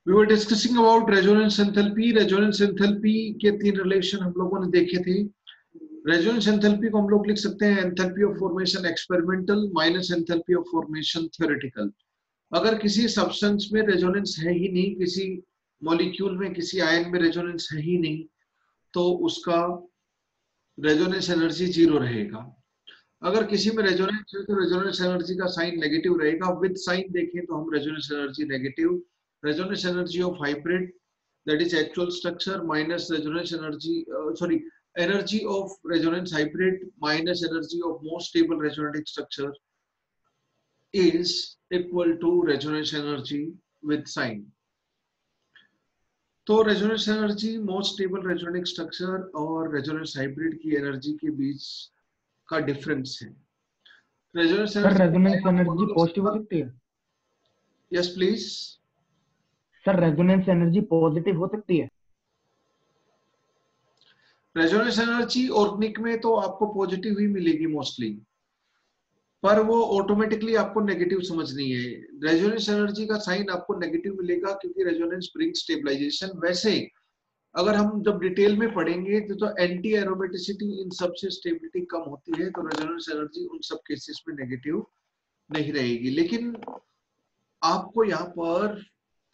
We were discussing about resonance enthalpy. Resonance enthalpy के तीन relation हम लोगों ने देखे थे. रेजोनेंस एंथैल्पी को हम लोग लिख सकते हैं enthalpy of formation experimental minus enthalpy of formation theoretical. अगर किसी सब्सटेंस में रेजोनेंस है ही नहीं, किसी मॉलिक्यूल में, किसी आयन में रेजोनेंस है ही नहीं, तो उसका रेजोनेंस एनर्जी जीरो रहेगा. अगर किसी में रेजोनेंस है तो रेजोनेंस एनर्जी का साइन नेगेटिव रहेगा. विद साइन देखें तो हम resonance energy negative, resonance energy of hybrid that is actual structure minus resonance energy energy of resonance hybrid minus energy of most stable resonating structure is equal to resonance energy with sign. तो resonance energy most stable resonating structure और resonance hybrid की energy के बीच का difference है. Resonance energy positive हो सकती है. Yes please sir, resonance energy positive हो सकती है. रेजोनेंस एनर्जी ऑर्गेनिक में तो आपको पॉजिटिव ही मिलेगी मोस्टली, पर वो ऑटोमेटिकली आपको नेगेटिव समझनी है. रेजोनेंस एनर्जी का साइन आपको नेगेटिव मिलेगा क्योंकि रेजोनेंस ब्रिंग स्टेबलाइजेशन. वैसे अगर हम जब डिटेल में पढ़ेंगे तो एंटी एरोमेटिसिटी इन सब से स्टेबिलिटी कम होती है, तो रेजोनेंस एनर्जी उन सब केसेस में नेगेटिव नहीं रहेगी. लेकिन आपको यहाँ पर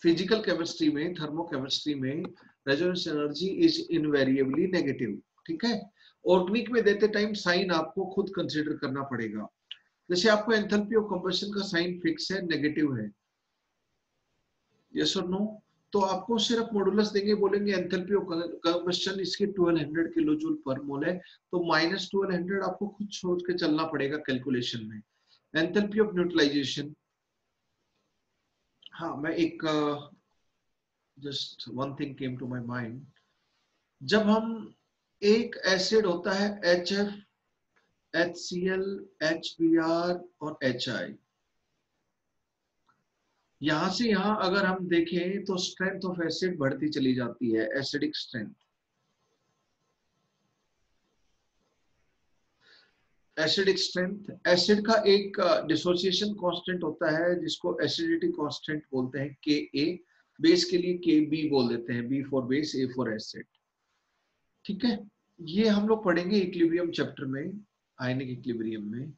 फिजिकल केमिस्ट्री में, थर्मोकेमिस्ट्री में resonance energy is invariably negative. ठीक है. ऑर्गेनिक में देते टाइम साइन आपको खुद कंसीडर करना पड़ेगा. जैसे आपको एंथैल्पी ऑफ कंबशन का साइन फिक्स है, नेगेटिव है, यस और नो, तो आपको सिर्फ मॉडुलस देंगे, बोलेंगे एंथैल्पी ऑफ कंबशन इसके 1200 किलो जूल पर मोल है, तो माइनस 1200 आपको खुद सोच के चलना पड़ेगा कैलकुलेशन में. एंथैल्पी ऑफ न्यूट्रलाइजेशन, हाँ मैं एक just one thing came to my mind. जब हम एक एसिड होता है HF, HCl, HBr और HI, यहां से यहां अगर हम देखें तो स्ट्रेंथ ऑफ एसिड बढ़ती चली जाती है, acidic strength. Acidic strength, acid का एक डिसोसिएशन कांस्टेंट होता है जिसको एसिडिटी कांस्टेंट बोलते हैं, Ka. बेस के लिए Kb बोल देते हैं, B for base, A for acid. ठीक है. ये हम लोग पढ़ेंगे इक्विलिब्रियम चैप्टर में, आयनिक इक्विलिब्रियम में.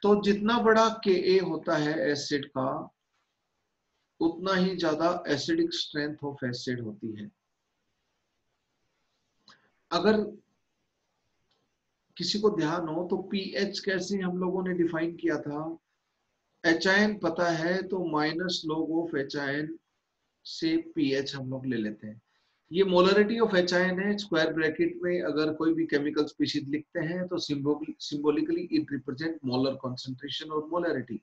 तो जितना बड़ा Ka होता है एसिड का, उतना ही ज्यादा एसिडिक स्ट्रेंथ ऑफ एसिड होती है. अगर किसी को ध्यान हो तो pH कैसे हम लोगों ने डिफाइन किया था, HIN पता है तो माइनस लॉग ऑफ HIN से pH हम लोग ले लेते हैं. ये मोलरिटी ऑफ HIN है. स्क्वायर ब्रैकेट में अगर कोई भी केमिकल स्पीशीज लिखते हैं तो symbolically it represent molar concentration और मोलरिटी.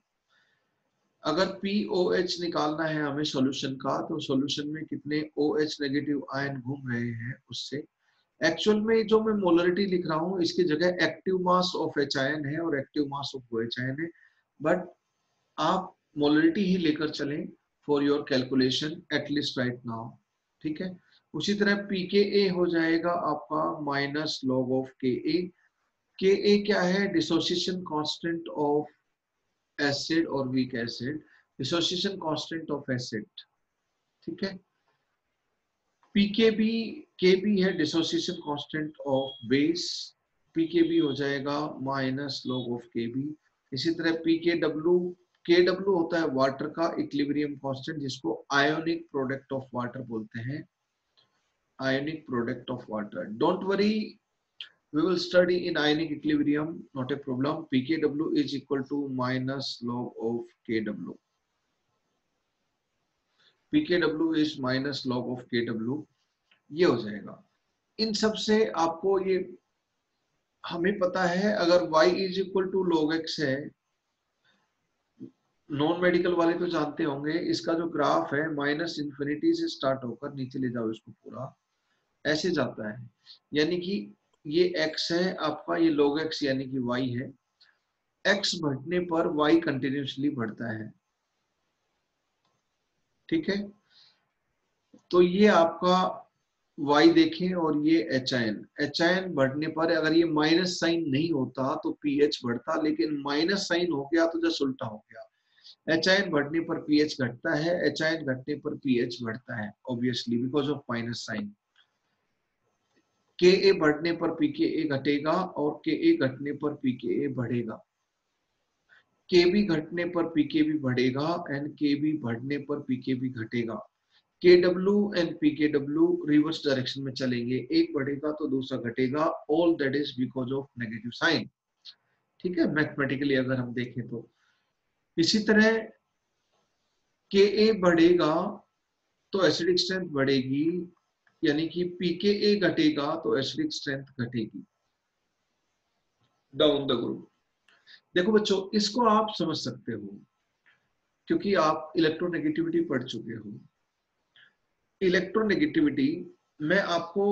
अगर POH निकालना है हमें सॉल्यूशन का, तो सॉल्यूशन में कितने OH नेगेटिव आयन घूम रहे हैं उससे. एक्चुअल में जो मैं मोलरिटी लिख रहा हूँ इसकी जगह एक्टिव मास ऑफ HIN है और एक्टिव मास ऑफ OHIN है, बट आप मोलरिटी ही लेकर चलें for your calculation at least right now. ठीक है. उसी तरह pKa हो जाएगा आपका minus log of Ka. Ka क्या है, डिसोसिएशन कांस्टेंट ऑफ एसिड और weak acid, dissociation constant of acid. ठीक है. pKb, Kb है dissociation constant of base, pKb हो जाएगा माइनस लॉग ऑफ Kb. इसी तरह pKw, Kw होता है वाटर का इक्विलिब्रियम कांस्टेंट, जिसको आयोनिक प्रोडक्ट ऑफ वाटर बोलते हैं, ionic product of water. Don't worry, we will study in ionic equilibrium, not a problem. pKw is equal to minus log of Kw. pKw is minus log of Kw. ये हो जाएगा. इन सब से आपको ये हमें पता है, अगर y is equal to log x है, नॉन मेडिकल वाले तो जानते होंगे, इसका जो ग्राफ है माइनस इंफिनिटी से स्टार्ट होकर नीचे ले जाओ इसको, पूरा ऐसे जाता है. यानी कि ये x है आपका, ये log x यानी कि y है. x बढ़ने पर y कंटिन्यूसली बढ़ता है. ठीक है. तो ये आपका y देखें और ये HIN बढ़ने पर, अगर ये माइनस साइन नहीं होता तो pH बढ़ता, लेकिन माइनस साइन हो गया तो जस्ट उल्टा हो गया. एच आयन बढ़ने पर पीएच घटता है, एच आयन घटने पर पीएच बढ़ता है, obviously because of minus sign. K a बढ़ने पर पीके घटेगा और के ए घटने पर पीके बढ़ेगा। के बी घटने पर पीके भी बढ़ेगा एंड के बी बढ़ने पर पीके भी घटेगा। K W and pK W reverse direction में चलेंगे, एक बढ़ेगा तो दूसरा घटेगा, all that is because of negative sign. ठीक है, मैथमेटिकली अगर हम देखें तो इसी तरह के ए बढ़ेगा तो एसिडिक स्ट्रेंथ बढ़ेगी, यानी कि पीके घटेगा तो एसिडिक स्ट्रेंथ घटेगी डाउन द ग्रुप। देखो बच्चों, इसको आप समझ सकते हो क्योंकि आप इलेक्ट्रोनेगेटिविटी पढ़ चुके हो। इलेक्ट्रोनेगेटिविटी मैं आपको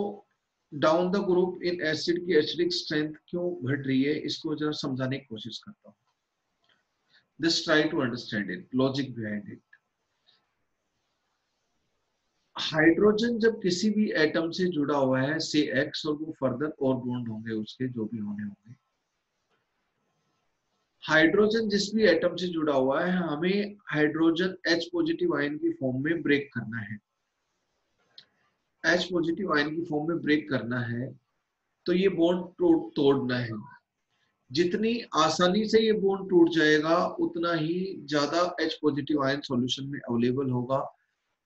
down the group in acid की एसिडिक स्ट्रेंथ क्यों घट रही है इसको जरा समझाने की कोशिश करता हूँ। Just try to understand it, logic behind it. Hydrogen जब किसी भी एटम से जुड़ा हुआ है से एक्स, और वो फर्दर और बॉन्ड होंगे उसके जो भी होने होंगे। हाइड्रोजन जिस भी एटम से जुड़ा हुआ है हमें हाइड्रोजन H पॉजिटिव आयन की फॉर्म में ब्रेक करना है। H पॉजिटिव आयन की फॉर्म में ब्रेक करना है तो ये बॉन्ड तोड़ना है। जितनी आसानी से ये बॉन्ड टूट जाएगा उतना ही ज्यादा H पॉजिटिव आयन सॉल्यूशन में अवेलेबल होगा,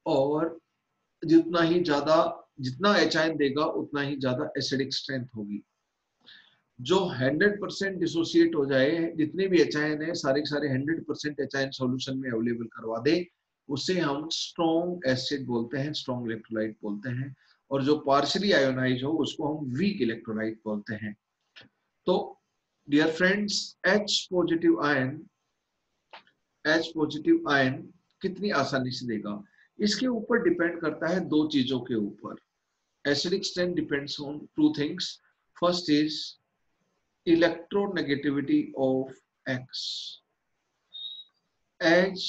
और जितना H आयन देगा उतना ही ज्यादा एसिडिक स्ट्रेंथ होगी। जो 100% डिसोसिएट हो जाए, जितने भी H आयन है सारे के सारे 100% H आयन सॉल्यूशन में अवेलेबल करवा दे, उसे हम स्ट्रॉन्ग एसिड बोलते हैं, स्ट्रॉन्ग इलेक्ट्रोलाइट बोलते हैं। और जो पार्शियली आयोनाइज हो उसको हम वीक इलेक्ट्रोलाइट बोलते हैं। तो dear friends, H positive ion कितनी आसानी से देगा, इसके ऊपर डिपेंड करता है दो चीजों के ऊपर। Acidic strength depends on two things. First is electronegativity of X. As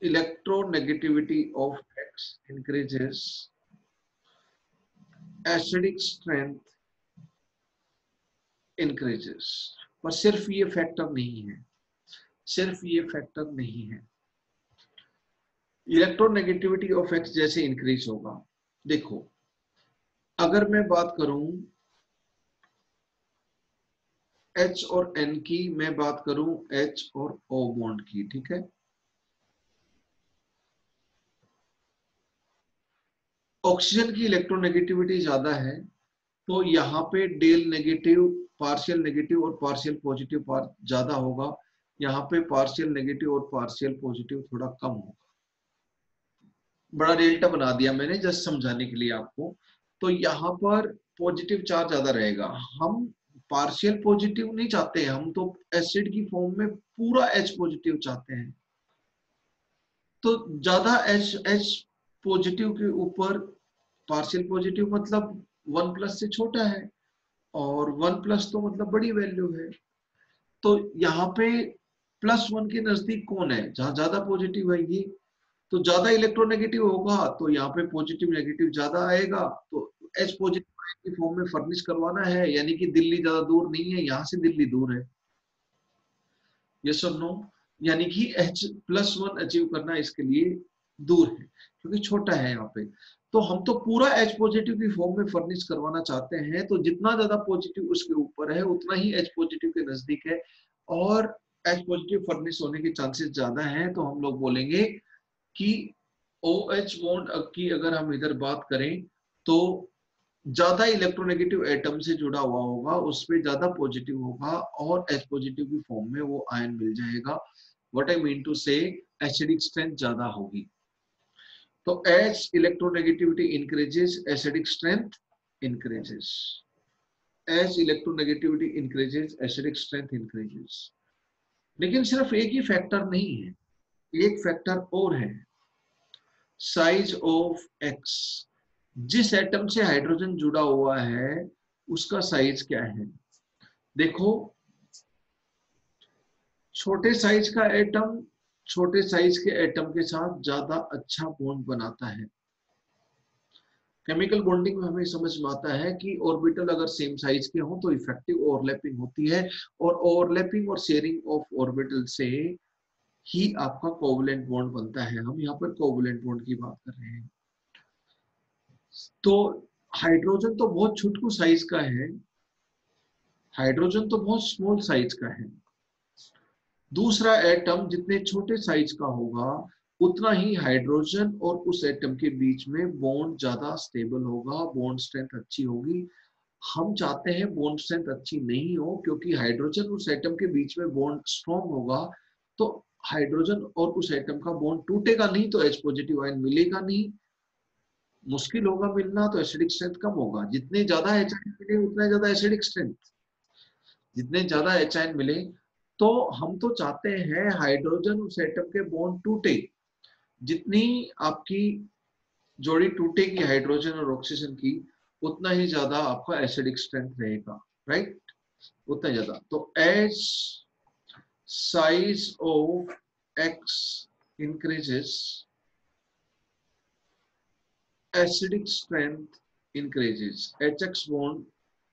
electronegativity of X increases, acidic strength increases. पर सिर्फ ये फैक्टर नहीं है, सिर्फ ये फैक्टर नहीं है। इलेक्ट्रोनेगेटिविटी ऑफ X जैसे इंक्रीज होगा, देखो अगर मैं बात करूं H और N की, मैं बात करूं H और O बॉन्ड की, ठीक है। ऑक्सीजन की इलेक्ट्रोनेगेटिविटी ज्यादा है तो यहाँ पे डेल नेगेटिव, पार्शियल नेगेटिव और पार्शियल पॉजिटिव ज्यादा होगा, यहाँ पे पार्शियल नेगेटिव और पार्शियल पॉजिटिव थोड़ा कम होगा। बड़ा डेल्टा बना दिया मैंने जस्ट समझाने के लिए आपको। तो यहाँ पर पॉजिटिव चार्ज ज्यादा रहेगा। हम पार्शियल पॉजिटिव नहीं चाहते, हम तो एसिड की फॉर्म में पूरा H पॉजिटिव चाहते हैं। तो ज्यादा H पॉजिटिव के ऊपर पार्शियल पॉजिटिव मतलब 1+ से छोटा है, और 1+ तो मतलब बड़ी वैल्यू है। तो यहाँ पे +1 के नजदीक कौन है, जहां ज्यादा पॉजिटिव है ये, तो ज्यादा इलेक्ट्रोनेगेटिव होगा तो यहाँ पे पॉजिटिव नेगेटिव ज्यादा आएगा। तो H पॉजिटिव आयन की फॉर्म में फर्निश करवाना है, यानी कि दिल्ली ज्यादा दूर नहीं है, यहाँ से दिल्ली दूर है। यस और नो, यानी कि H+1 अचीव करना इसके लिए दूर है क्योंकि छोटा है यहाँ पे। तो हम तो पूरा H पॉजिटिव की फॉर्म में फर्निश करवाना चाहते हैं, तो जितना ज्यादा पॉजिटिव उसके ऊपर है उतना ही H पॉजिटिव के नजदीक है, और H पॉजिटिव फर्निश होने के चांसेस ज्यादा हैं। तो हम लोग बोलेंगे कि OH बॉन्ड की अगर हम इधर बात करें तो ज्यादा इलेक्ट्रोनेगेटिव एटम से जुड़ा हुआ होगा, उस पर ज्यादा पॉजिटिव होगा और H पॉजिटिव की फॉर्म में वो आयन मिल जाएगा। व्हाट आई मीन टू से, एसिडिक स्ट्रेंथ ज्यादा होगी। तो H electronegativity increases, acidic strength increases. As electronegativity increases, acidic strength increases. लेकिन सिर्फ एक ही फैक्टर नहीं है, एक फैक्टर और है, साइज ऑफ X। जिस एटम से हाइड्रोजन जुड़ा हुआ है उसका साइज क्या है। देखो छोटे साइज का एटम छोटे साइज के एटम के साथ ज्यादा अच्छा बॉन्ड बनाता है। केमिकल बॉन्डिंग में हमें समझ में आता है कि ऑर्बिटल अगर सेम साइज के हों तो इफेक्टिव ओवरलैपिंग होती है, और ओवरलैपिंग और शेयरिंग ऑफ ऑर्बिटल से ही आपका कोवलेंट बॉन्ड बनता है। हम यहाँ पर कोवलेंट बॉन्ड की बात कर रहे हैं। तो हाइड्रोजन तो बहुत छोटू साइज का है, हाइड्रोजन तो बहुत स्मॉल साइज का है। दूसरा एटम जितने छोटे साइज का होगा उतना ही हाइड्रोजन और उस एटम के बीच में बॉन्ड ज्यादा स्टेबल होगा, बॉन्ड स्ट्रेंथ अच्छी होगी। हम चाहते हैं बॉन्ड स्ट्रेंथ अच्छी नहीं हो, क्योंकि हाइड्रोजन उस एटम के बीच में बॉन्ड स्ट्रॉन्ग होगा तो हाइड्रोजन और उस एटम का बॉन्ड टूटेगा नहीं, तो H पॉजिटिव आयन मिलेगा नहीं, मुश्किल होगा मिलना, तो एसिडिक स्ट्रेंथ कम होगा। जितने ज्यादा H आयन मिले उतना ज्यादा एसिडिक स्ट्रेंथ, जितने ज्यादा H आयन मिले। तो हम तो चाहते हैं हाइड्रोजन उस एटम के बॉन्ड टूटे, जितनी आपकी जोड़ी टूटेगी हाइड्रोजन और ऑक्सीजन की उतना ही ज्यादा आपका एसिडिक स्ट्रेंथ रहेगा, राइट, उतना ज्यादा। तो as size of X increases acidic strength increases, HX bond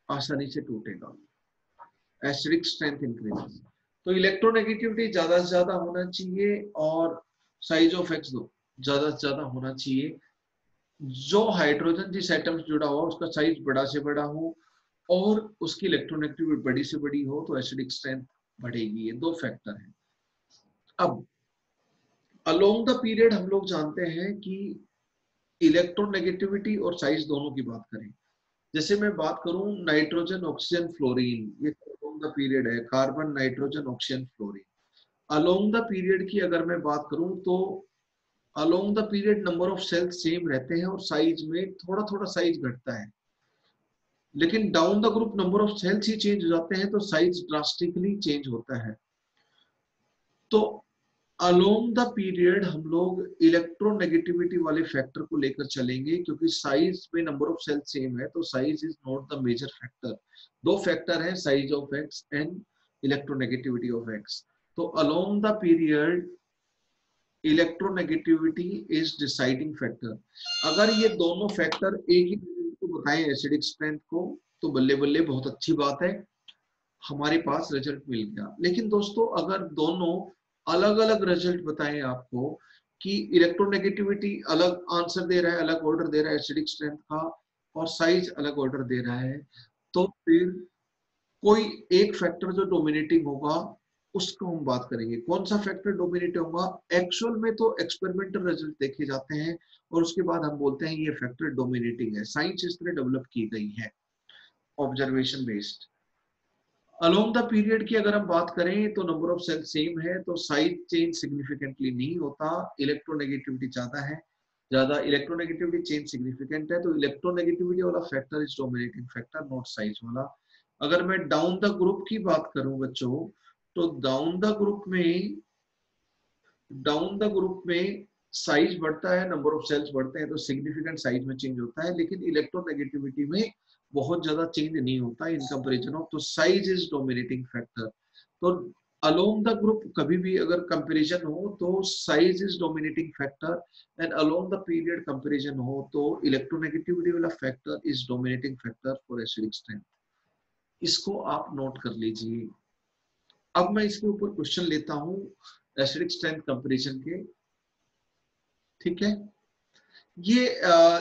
आसानी से टूटेगा, एसिडिक स्ट्रेंथ इंक्रीजेस। तो इलेक्ट्रोनेगेटिविटी ज्यादा से ज्यादा होना चाहिए और साइज ऑफ एक्स ज्यादा से ज्यादा होना चाहिए। जो हाइड्रोजन जिस एटम से जुड़ा हुआ उसका साइज बड़ा से बड़ा हो और उसकी इलेक्ट्रोनेगेटिविटी बड़ी से बड़ी हो तो एसिडिक स्ट्रेंथ बढ़ेगी। ये दो फैक्टर हैं। अब अलोंग द पीरियड हम लोग जानते हैं कि इलेक्ट्रोनेगेटिविटी और साइज दोनों की बात करें। जैसे मैं बात करूं नाइट्रोजन ऑक्सीजन फ्लोरीन, ये अलोंग द पीरियड है, carbon nitrogen oxygen fluorine. Along the period की अगर मैं बात करूं तो along the period number of shells same रहते हैं और साइज में थोड़ा थोड़ा साइज घटता है, लेकिन down the group number of shells ही चेंज हो जाते हैं तो साइज ड्रास्टिकली चेंज होता है। तो अलोंग द पीरियड हम लोग इलेक्ट्रोनेगेटिविटी वाले फैक्टर को लेकर चलेंगे, क्योंकि साइज में नंबर ऑफ सेल सेम है तो size is not the major factor. दो फैक्टर है, size of X and electronegativity of X. तो along the period electronegativity is deciding factor. अगर ये दोनों फैक्टर एक ही को बताएं एसिडिक स्ट्रेंथ को तो बल्ले बल्ले बहुत अच्छी बात है, हमारे पास रिजल्ट मिल गया। लेकिन दोस्तों अगर दोनों अलग अलग रिजल्ट बताएं आपको कि इलेक्ट्रोनेगेटिविटी अलग आंसर दे रहा है, अलग ऑर्डर दे रहा है एसिडिक स्ट्रेंथ का, और साइज अलग ऑर्डर दे रहा है, तो फिर कोई एक फैक्टर जो डोमिनेटिंग होगा उसको हम बात करेंगे। कौन सा फैक्टर डोमिनेट होगा? एक्चुअल में तो एक्सपेरिमेंटल रिजल्ट देखे जाते हैं और उसके बाद हम बोलते हैं ये फैक्टर डोमिनेटिंग है। साइंस इस तरह डेवलप की गई है, observation based. Along the period की अगर हम बात करें तो नंबर ऑफ सेल सेम है तो साइज चेंज सिग्निफिकेंटली नहीं होता, इलेक्ट्रोनेगेटिविटी ज्यादा है, ज्यादा इलेक्ट्रोनेगेटिविटी चेंज सिग्निफिकेंट है, तो इलेक्ट्रोनेगेटिविटी वाला factor is dominating factor, not size वाला। अगर मैं डाउन द ग्रुप की बात करूं बच्चों, तो डाउन द ग्रुप में साइज बढ़ता है, नंबर ऑफ सेल्स बढ़ते हैं तो सिग्निफिकेंट साइज में चेंज होता है, लेकिन इलेक्ट्रोनेगेटिविटी में बहुत ज्यादा चेंज नहीं होता इन कंपैरिजन ऑफ, तो साइज इज डोमिनेटिंग फैक्टर। तो अलोंग द ग्रुप कभी भी अगर कंपैरिजन हो तो size is dominating factor, and along the period comparison हो तो इलेक्ट्रोनेगेटिविटी वाला factor is dominating factor for acidic strength. इसको आप नोट कर लीजिए। अब मैं इसके ऊपर क्वेश्चन लेता हूं एसिडिक स्ट्रेंथ कंपैरिजन के, ठीक है। ये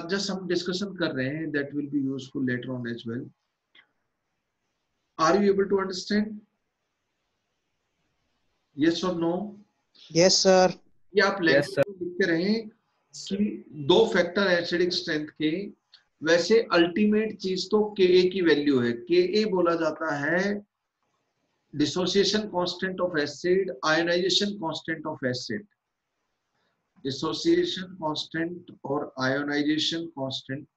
जस्ट हम डिस्कशन कर रहे हैं, that will be useful later on as well. Are you able to understand? Yes और नो? Yes sir. ये आप लैंग्वेज में लिखते रहें कि दो फैक्टर एसिडिक स्ट्रेंथ के, वैसे अल्टीमेट चीज तो Ka की वैल्यू है। Ka बोला जाता है dissociation constant of acid, ionisation constant of acid. Dissociation constant और आयोनाइजेशन कांस्टेंट,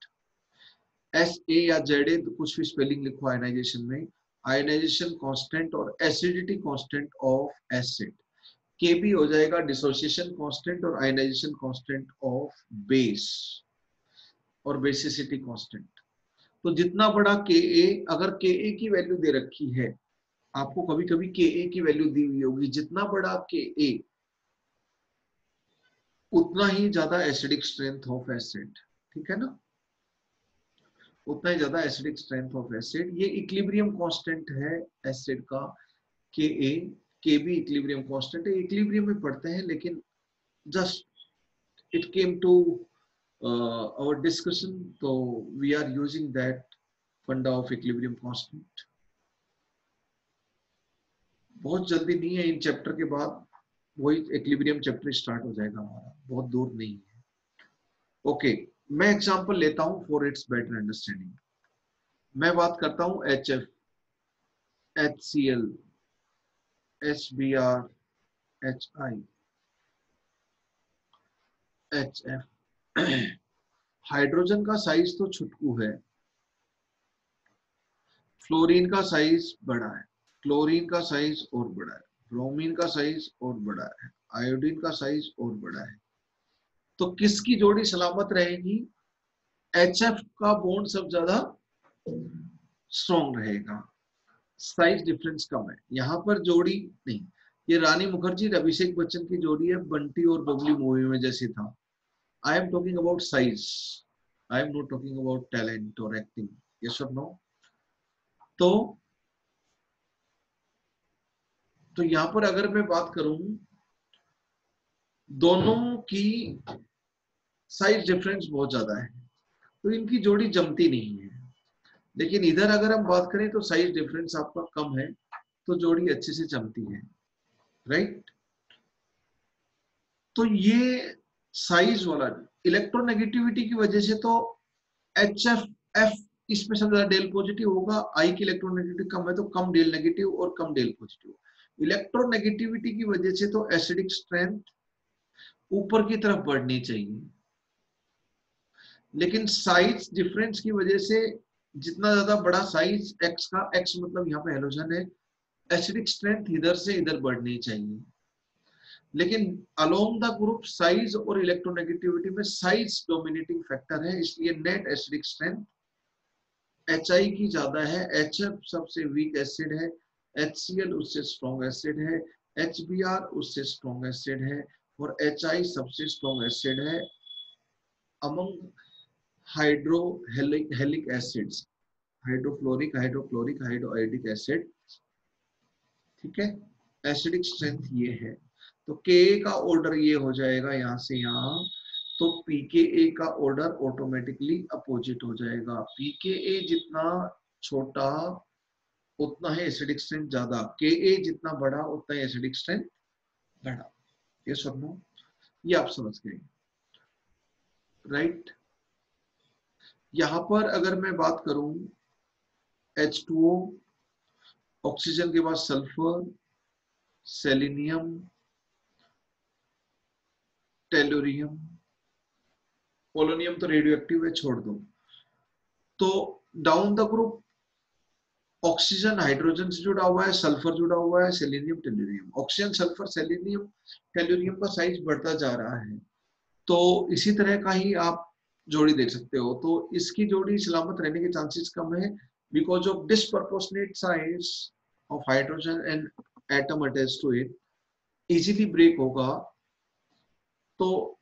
SA या ZA कुछ भी स्पेलिंग लिखो आयोनाइजेशन में, आयोनाइजेशन कांस्टेंट और acidity constant of acid. Kb हो जाएगा डिसोसिएशन कांस्टेंट और आयोनाइजेशन कांस्टेंट ऑफ बेस और बेसिसिटी कांस्टेंट। तो जितना बड़ा Ka, अगर Ka की वैल्यू दे रखी है आपको, कभी कभी Ka की वैल्यू दी हुई होगी, जितना बड़ा Ka उतना ही ज्यादा एसिडिक स्ट्रेंथ ऑफ एसिड, ठीक है ना, उतना ही ज्यादा एसिडिक स्ट्रेंथ ऑफ एसिड। ये इक्विलिब्रियम कांस्टेंट है एसिड का Ka। के भी इक्विलिब्रियम कांस्टेंट है, इक्विलिब्रियम में पढ़ते हैं, लेकिन just it came to our discussion, so we are using that funda of equilibrium constant. बहुत जल्दी नहीं है, इन चैप्टर के बाद वही इक्विलिब्रियम चैप्टर स्टार्ट हो जाएगा हमारा, बहुत दूर नहीं है। ओके, मैं एग्जांपल लेता हूं फॉर इट्स बेटर अंडरस्टैंडिंग। मैं बात करता हूं HF, HCl, HBr, HI, HF। Hydrogen का साइज तो छुटकू है, फ्लोरीन का साइज बड़ा है, क्लोरीन का साइज और बड़ा है, ब्रोमीन का साइज और बड़ा है, आयोडीन का साइज और बड़ा है। तो किसकी जोड़ी सलामत रहेगी? HF का बॉन्ड सब ज्यादा स्ट्रॉन्ग रहेगा, साइज डिफरेंस कम है। यहाँ पर जोड़ी नहीं, ये रानी मुखर्जी और अभिषेक बच्चन की जोड़ी है, बंटी और बबली मूवी में जैसी था। I am talking about size, I am not talking about talent और एक्टिंग। यस और नो? तो यहाँ पर अगर मैं बात करूं, दोनों की साइज डिफरेंस बहुत ज्यादा है, तो इनकी जोड़ी जमती नहीं है। लेकिन इधर अगर हम बात करें तो साइज डिफरेंस आपका कम है, तो जोड़ी अच्छे से जमती है, राइट? तो ये साइज वाला, इलेक्ट्रोनेगेटिविटी की वजह से तो HF इसमें सबसे ज्यादा डेल पॉजिटिव होगा, आई की इलेक्ट्रोनेगेटिविटी कम है तो कम डेल नेगेटिव और कम डेल पॉजिटिव। इलेक्ट्रोनेगेटिविटी की वजह से तो एसिडिक स्ट्रेंथ ऊपर की तरफ बढ़नी चाहिए, लेकिन साइज डिफरेंस की वजह से जितना ज्यादा बड़ा साइज एक्स का, एक्स मतलब यहाँ पे हेलोजन है, एसिडिक स्ट्रेंथ इधर से इधर बढ़नी चाहिए। लेकिन अलोंग द ग्रुप साइज और इलेक्ट्रोनेगेटिविटी में साइज डोमिनेटिंग फैक्टर है, इसलिए नेट एसिडिक स्ट्रेंथ HI की ज्यादा है, HF सबसे वीक एसिड है, HCl उससे स्ट्रॉन्ग एसिड है, HBr उससे स्ट्रॉन्ग एसिड है, और HI सबसे स्ट्रॉन्ग एसिड है among hydrohalic acids, hydrofluoric, hydrochloric, hydroiodic acid. ठीक है, एसिडिक स्ट्रेंथ ये है। तो Ka का ऑर्डर ये हो जाएगा यहाँ से यहाँ, तो pKa का ऑर्डर ऑटोमेटिकली अपोजिट हो जाएगा। pKa जितना छोटा उतना है एसिडिक स्ट्रेंथ ज्यादा, Ka जितना बड़ा उतना है एसिडिक स्ट्रेंथ बड़ा। ये सब नो, ये आप समझ गए, राइट? यहां पर अगर मैं बात करूं, H2O, ऑक्सीजन के बाद सल्फर, सेलेनियम, टेलोरियम, पोलोनियम तो रेडियो एक्टिव है, छोड़ दो। तो down the group oxygen hydrogen से जुड़ा हुआ है, सल्फर जुड़ा हुआ है, selenium, tellurium. Oxygen, sulphur, selenium, tellurium का साइज बढ़ता जा रहा है, तो इसी तरह का ही आप जोड़ी देख सकते हो। तो इसकी जोड़ी सलामत रहने के चांसेस कम है, because of disproportionate size of hydrogen and atom attached to it. Easily break होगा, तो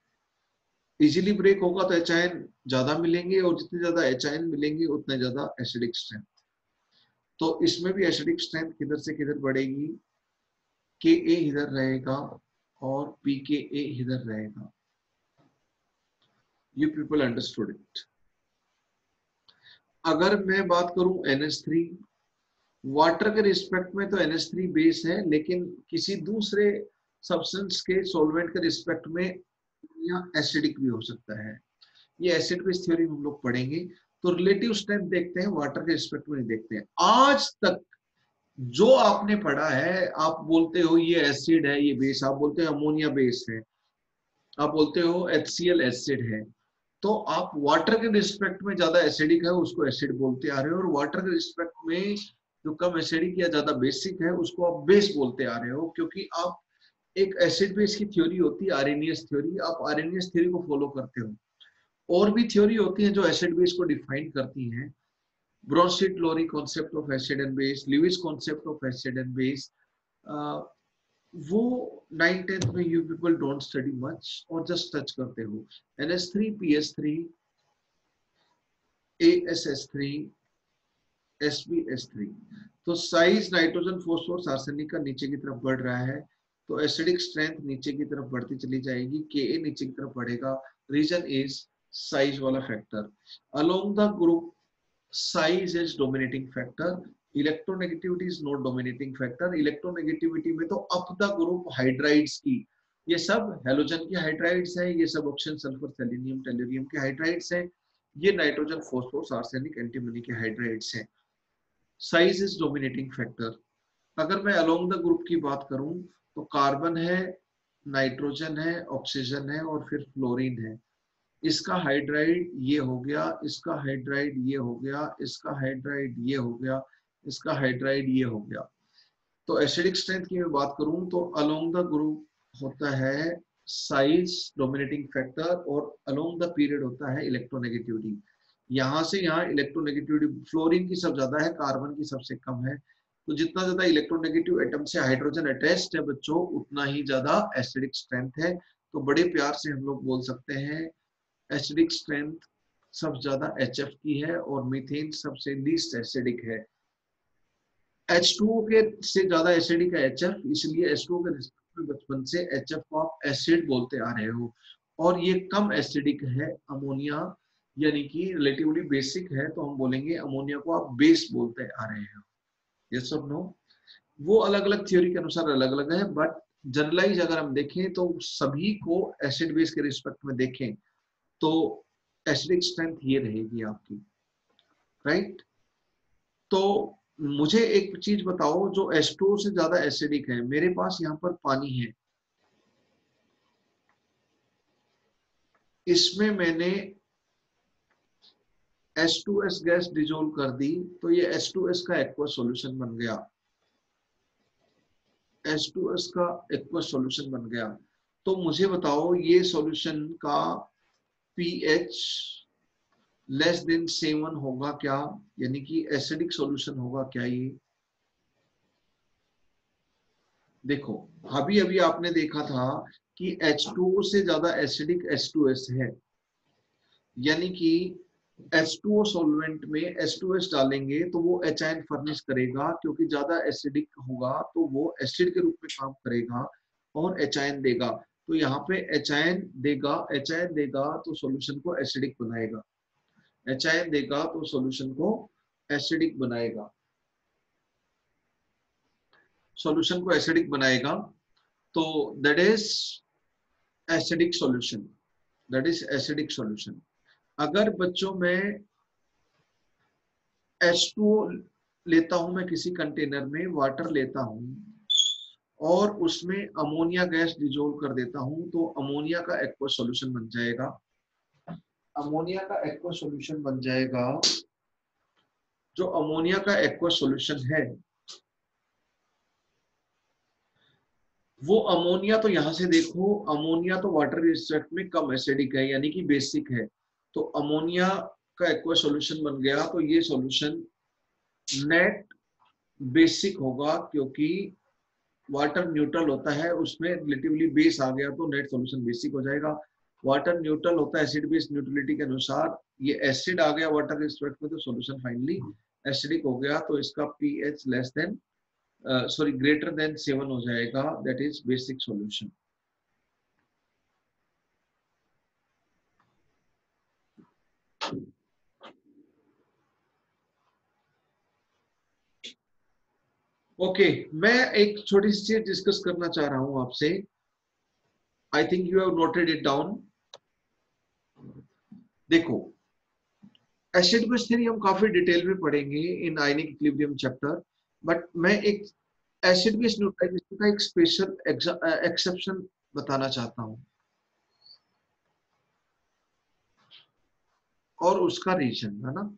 इजीली ब्रेक होगा तो एचआईएन ज्यादा मिलेंगे, और जितने ज्यादा एचआईएन मिलेंगे उतने ज्यादा एसिडिक स्ट्रेंथ। तो इसमें भी एसिडिक स्ट्रेंथ किधर से किधर बढ़ेगी, Ka इधर रहेगा और pKa इधर रहेगा। You people understood it? अगर मैं बात करूं NH3, वाटर के रिस्पेक्ट में तो NH3 बेस है, लेकिन किसी दूसरे सब्सटेंस के सॉल्वेंट के रिस्पेक्ट में या एसिडिक भी हो सकता है। ये एसिड बेस थ्योरी हम लोग पढ़ेंगे। तो रिलेटिव स्ट्रेंथ देखते हैं, वाटर के रिस्पेक्ट में नहीं देखते हैं। आज तक जो आपने पढ़ा है, आप बोलते हो ये एसिड है, ये बेस, आप बोलते हो अमोनिया बेस है, आप बोलते हो HCl एसिड है, तो आप वाटर के रिस्पेक्ट में ज्यादा एसिडिक है उसको एसिड बोलते आ रहे हो, और वाटर के रिस्पेक्ट में जो कम एसिडिक या ज्यादा बेसिक है उसको आप बेस बोलते आ रहे हो, क्योंकि आप एक एसिड बेस की थ्योरी होती है आर्रेनियस थ्योरी, आप आर्रेनियस थ्योरी को फॉलो करते हो। और भी थ्योरी होती है जो एसिड बेस को डिफाइन करती हैं, Bronsted Lowry concept of acid and base, Lewis concept of acid and base. वो 9th-10th में you people don't study much और जस्ट टच करते हो। NH3, PS3, ASS3, SbH3। तो साइज नाइट्रोजन फॉस्फोरस आर्सेनिक का नीचे की तरफ बढ़ रहा है, तो एसिडिक स्ट्रेंथ नीचे की तरफ बढ़ती चली जाएगी, Ka नीचे की तरफ बढ़ेगा। रीजन इज साइज वाला factor. Along the group size is dominating factor, electronegativity is not dominating factor. Electronegativity में तो अप द ग्रुप हाइड्राइड्स की, ये सब हेलोजन की हाइड्राइड्स है, ये सब ऑक्सीजन सल्फर सेलेनियम टेल्यूरियम के हाइड्राइड्स है, ये नाइट्रोजन फॉस्फोरस आर्सेनिक एंटीमनी के हाइड्राइड्स हैं। Size is dominating factor. अगर मैं अलोंग द ग्रुप की बात करूं तो कार्बन है, नाइट्रोजन है, ऑक्सीजन है और फिर फ्लोरीन है। इसका हाइड्राइड ये हो गया, इसका हाइड्राइड ये हो गया, इसका हाइड्राइड ये हो गया, इसका हाइड्राइड ये हो गया। तो एसिडिक स्ट्रेंथ की मैं बात करूं तो अलोंग द ग्रुप होता है साइज डोमिनेटिंग फैक्टर और अलोंग द पीरियड होता है इलेक्ट्रोनेगेटिविटी। यहां से यहाँ इलेक्ट्रोनेगेटिविटी फ्लोरीन की सब ज्यादा है, कार्बन की सबसे कम है। तो जितना ज्यादा इलेक्ट्रोनेगेटिव एटम से हाइड्रोजन अटैच्ड है बच्चों, उतना ही ज्यादा एसिडिक स्ट्रेंथ है। तो बड़े प्यार से हम लोग बोल सकते हैं एसिडिक स्ट्रेंथ सबसे ज्यादा HF की है और मीथेन सबसे लीस्ट एसिडिक है। H2O के से ज्यादा एसिडिक है HF, इसलिए H2O के रिस्पेक्ट में बचपन से HF को आप एसिड बोलते आ रहे हो। और ये कम एसिडिक है अमोनिया, यानी कि रिलेटिवली बेसिक है, तो हम बोलेंगे अमोनिया को आप बेस बोलते आ रहे हो। यस और नो? वो अलग अलग थ्योरी के अनुसार अलग अलग है, बट जनरलाइज अगर हम देखें तो सभी को एसिड बेस के रिस्पेक्ट में देखें तो एसिडिक स्ट्रेंथ ये रहेगी आपकी, राइट? तो मुझे एक चीज बताओ, जो H2O से ज्यादा एसिडिक है, मेरे पास यहाँ पर पानी है, इसमें मैंने H2S गैस डिजोल्व कर दी, तो ये H2S का एक्वस सॉल्यूशन बन गया, H2S का एक्वस सॉल्यूशन बन गया। तो मुझे बताओ ये सॉल्यूशन का pH लेस देन 7 होगा क्या, यानी कि एसिडिक सॉल्यूशन होगा क्या ये? देखो अभी अभी आपने देखा था कि H2O से ज्यादा एसिडिक H2S है, यानी कि H2O सॉल्वेंट में H2S डालेंगे तो वो एचाइन फर्निश करेगा, क्योंकि ज्यादा एसिडिक होगा तो वो एसिड के रूप में काम करेगा और एचाइन देगा। तो यहाँ पे एचाइन देगा, एचाइन देगा तो सॉल्यूशन को एसिडिक बनाएगा, एचाइन देगा तो सॉल्यूशन को एसिडिक बनाएगा, सॉल्यूशन को एसिडिक बनाएगा। तो that is acidic solution, that is acidic solution. अगर बच्चों में H2O लेता हूं, मैं किसी कंटेनर में वाटर लेता हूं और उसमें अमोनिया गैस डिजोल्व कर देता हूं, तो अमोनिया का एक्वस सॉल्यूशन बन जाएगा, अमोनिया का एक्वस सॉल्यूशन बन जाएगा। जो अमोनिया का एक्वस सॉल्यूशन है वो अमोनिया, तो यहां से देखो अमोनिया तो वाटर रिएक्ट में कम एसिडिक है, यानी कि बेसिक है। तो अमोनिया का एक्वा सॉल्यूशन बन गया, तो ये सॉल्यूशन नेट बेसिक होगा, क्योंकि वाटर न्यूट्रल होता है, उसमें रिलेटिवली बेस आ गया तो नेट सॉल्यूशन बेसिक हो जाएगा। वाटर न्यूट्रल होता है एसिड बेस न्यूट्रलिटी के अनुसार, ये एसिड आ गया वाटर रिस्पेक्ट में तो सॉल्यूशन फाइनली एसिडिक हो गया, तो इसका pH less than sorry greater than 7 हो जाएगा, that is basic solution. Okay मैं एक छोटी सी चीज डिस्कस करना चाह रहा हूं आपसे, I think you have noted it down. देखो एसिड बेस थ्योरी हम काफी डिटेल में पढ़ेंगे इन आयनिक इक्विलिब्रियम चैप्टर, बट मैं एक एसिड बेस न्यूट्रलाइजेशन का एक स्पेशल एक्सेप्शन बताना चाहता हूं और उसका रीजन है ना।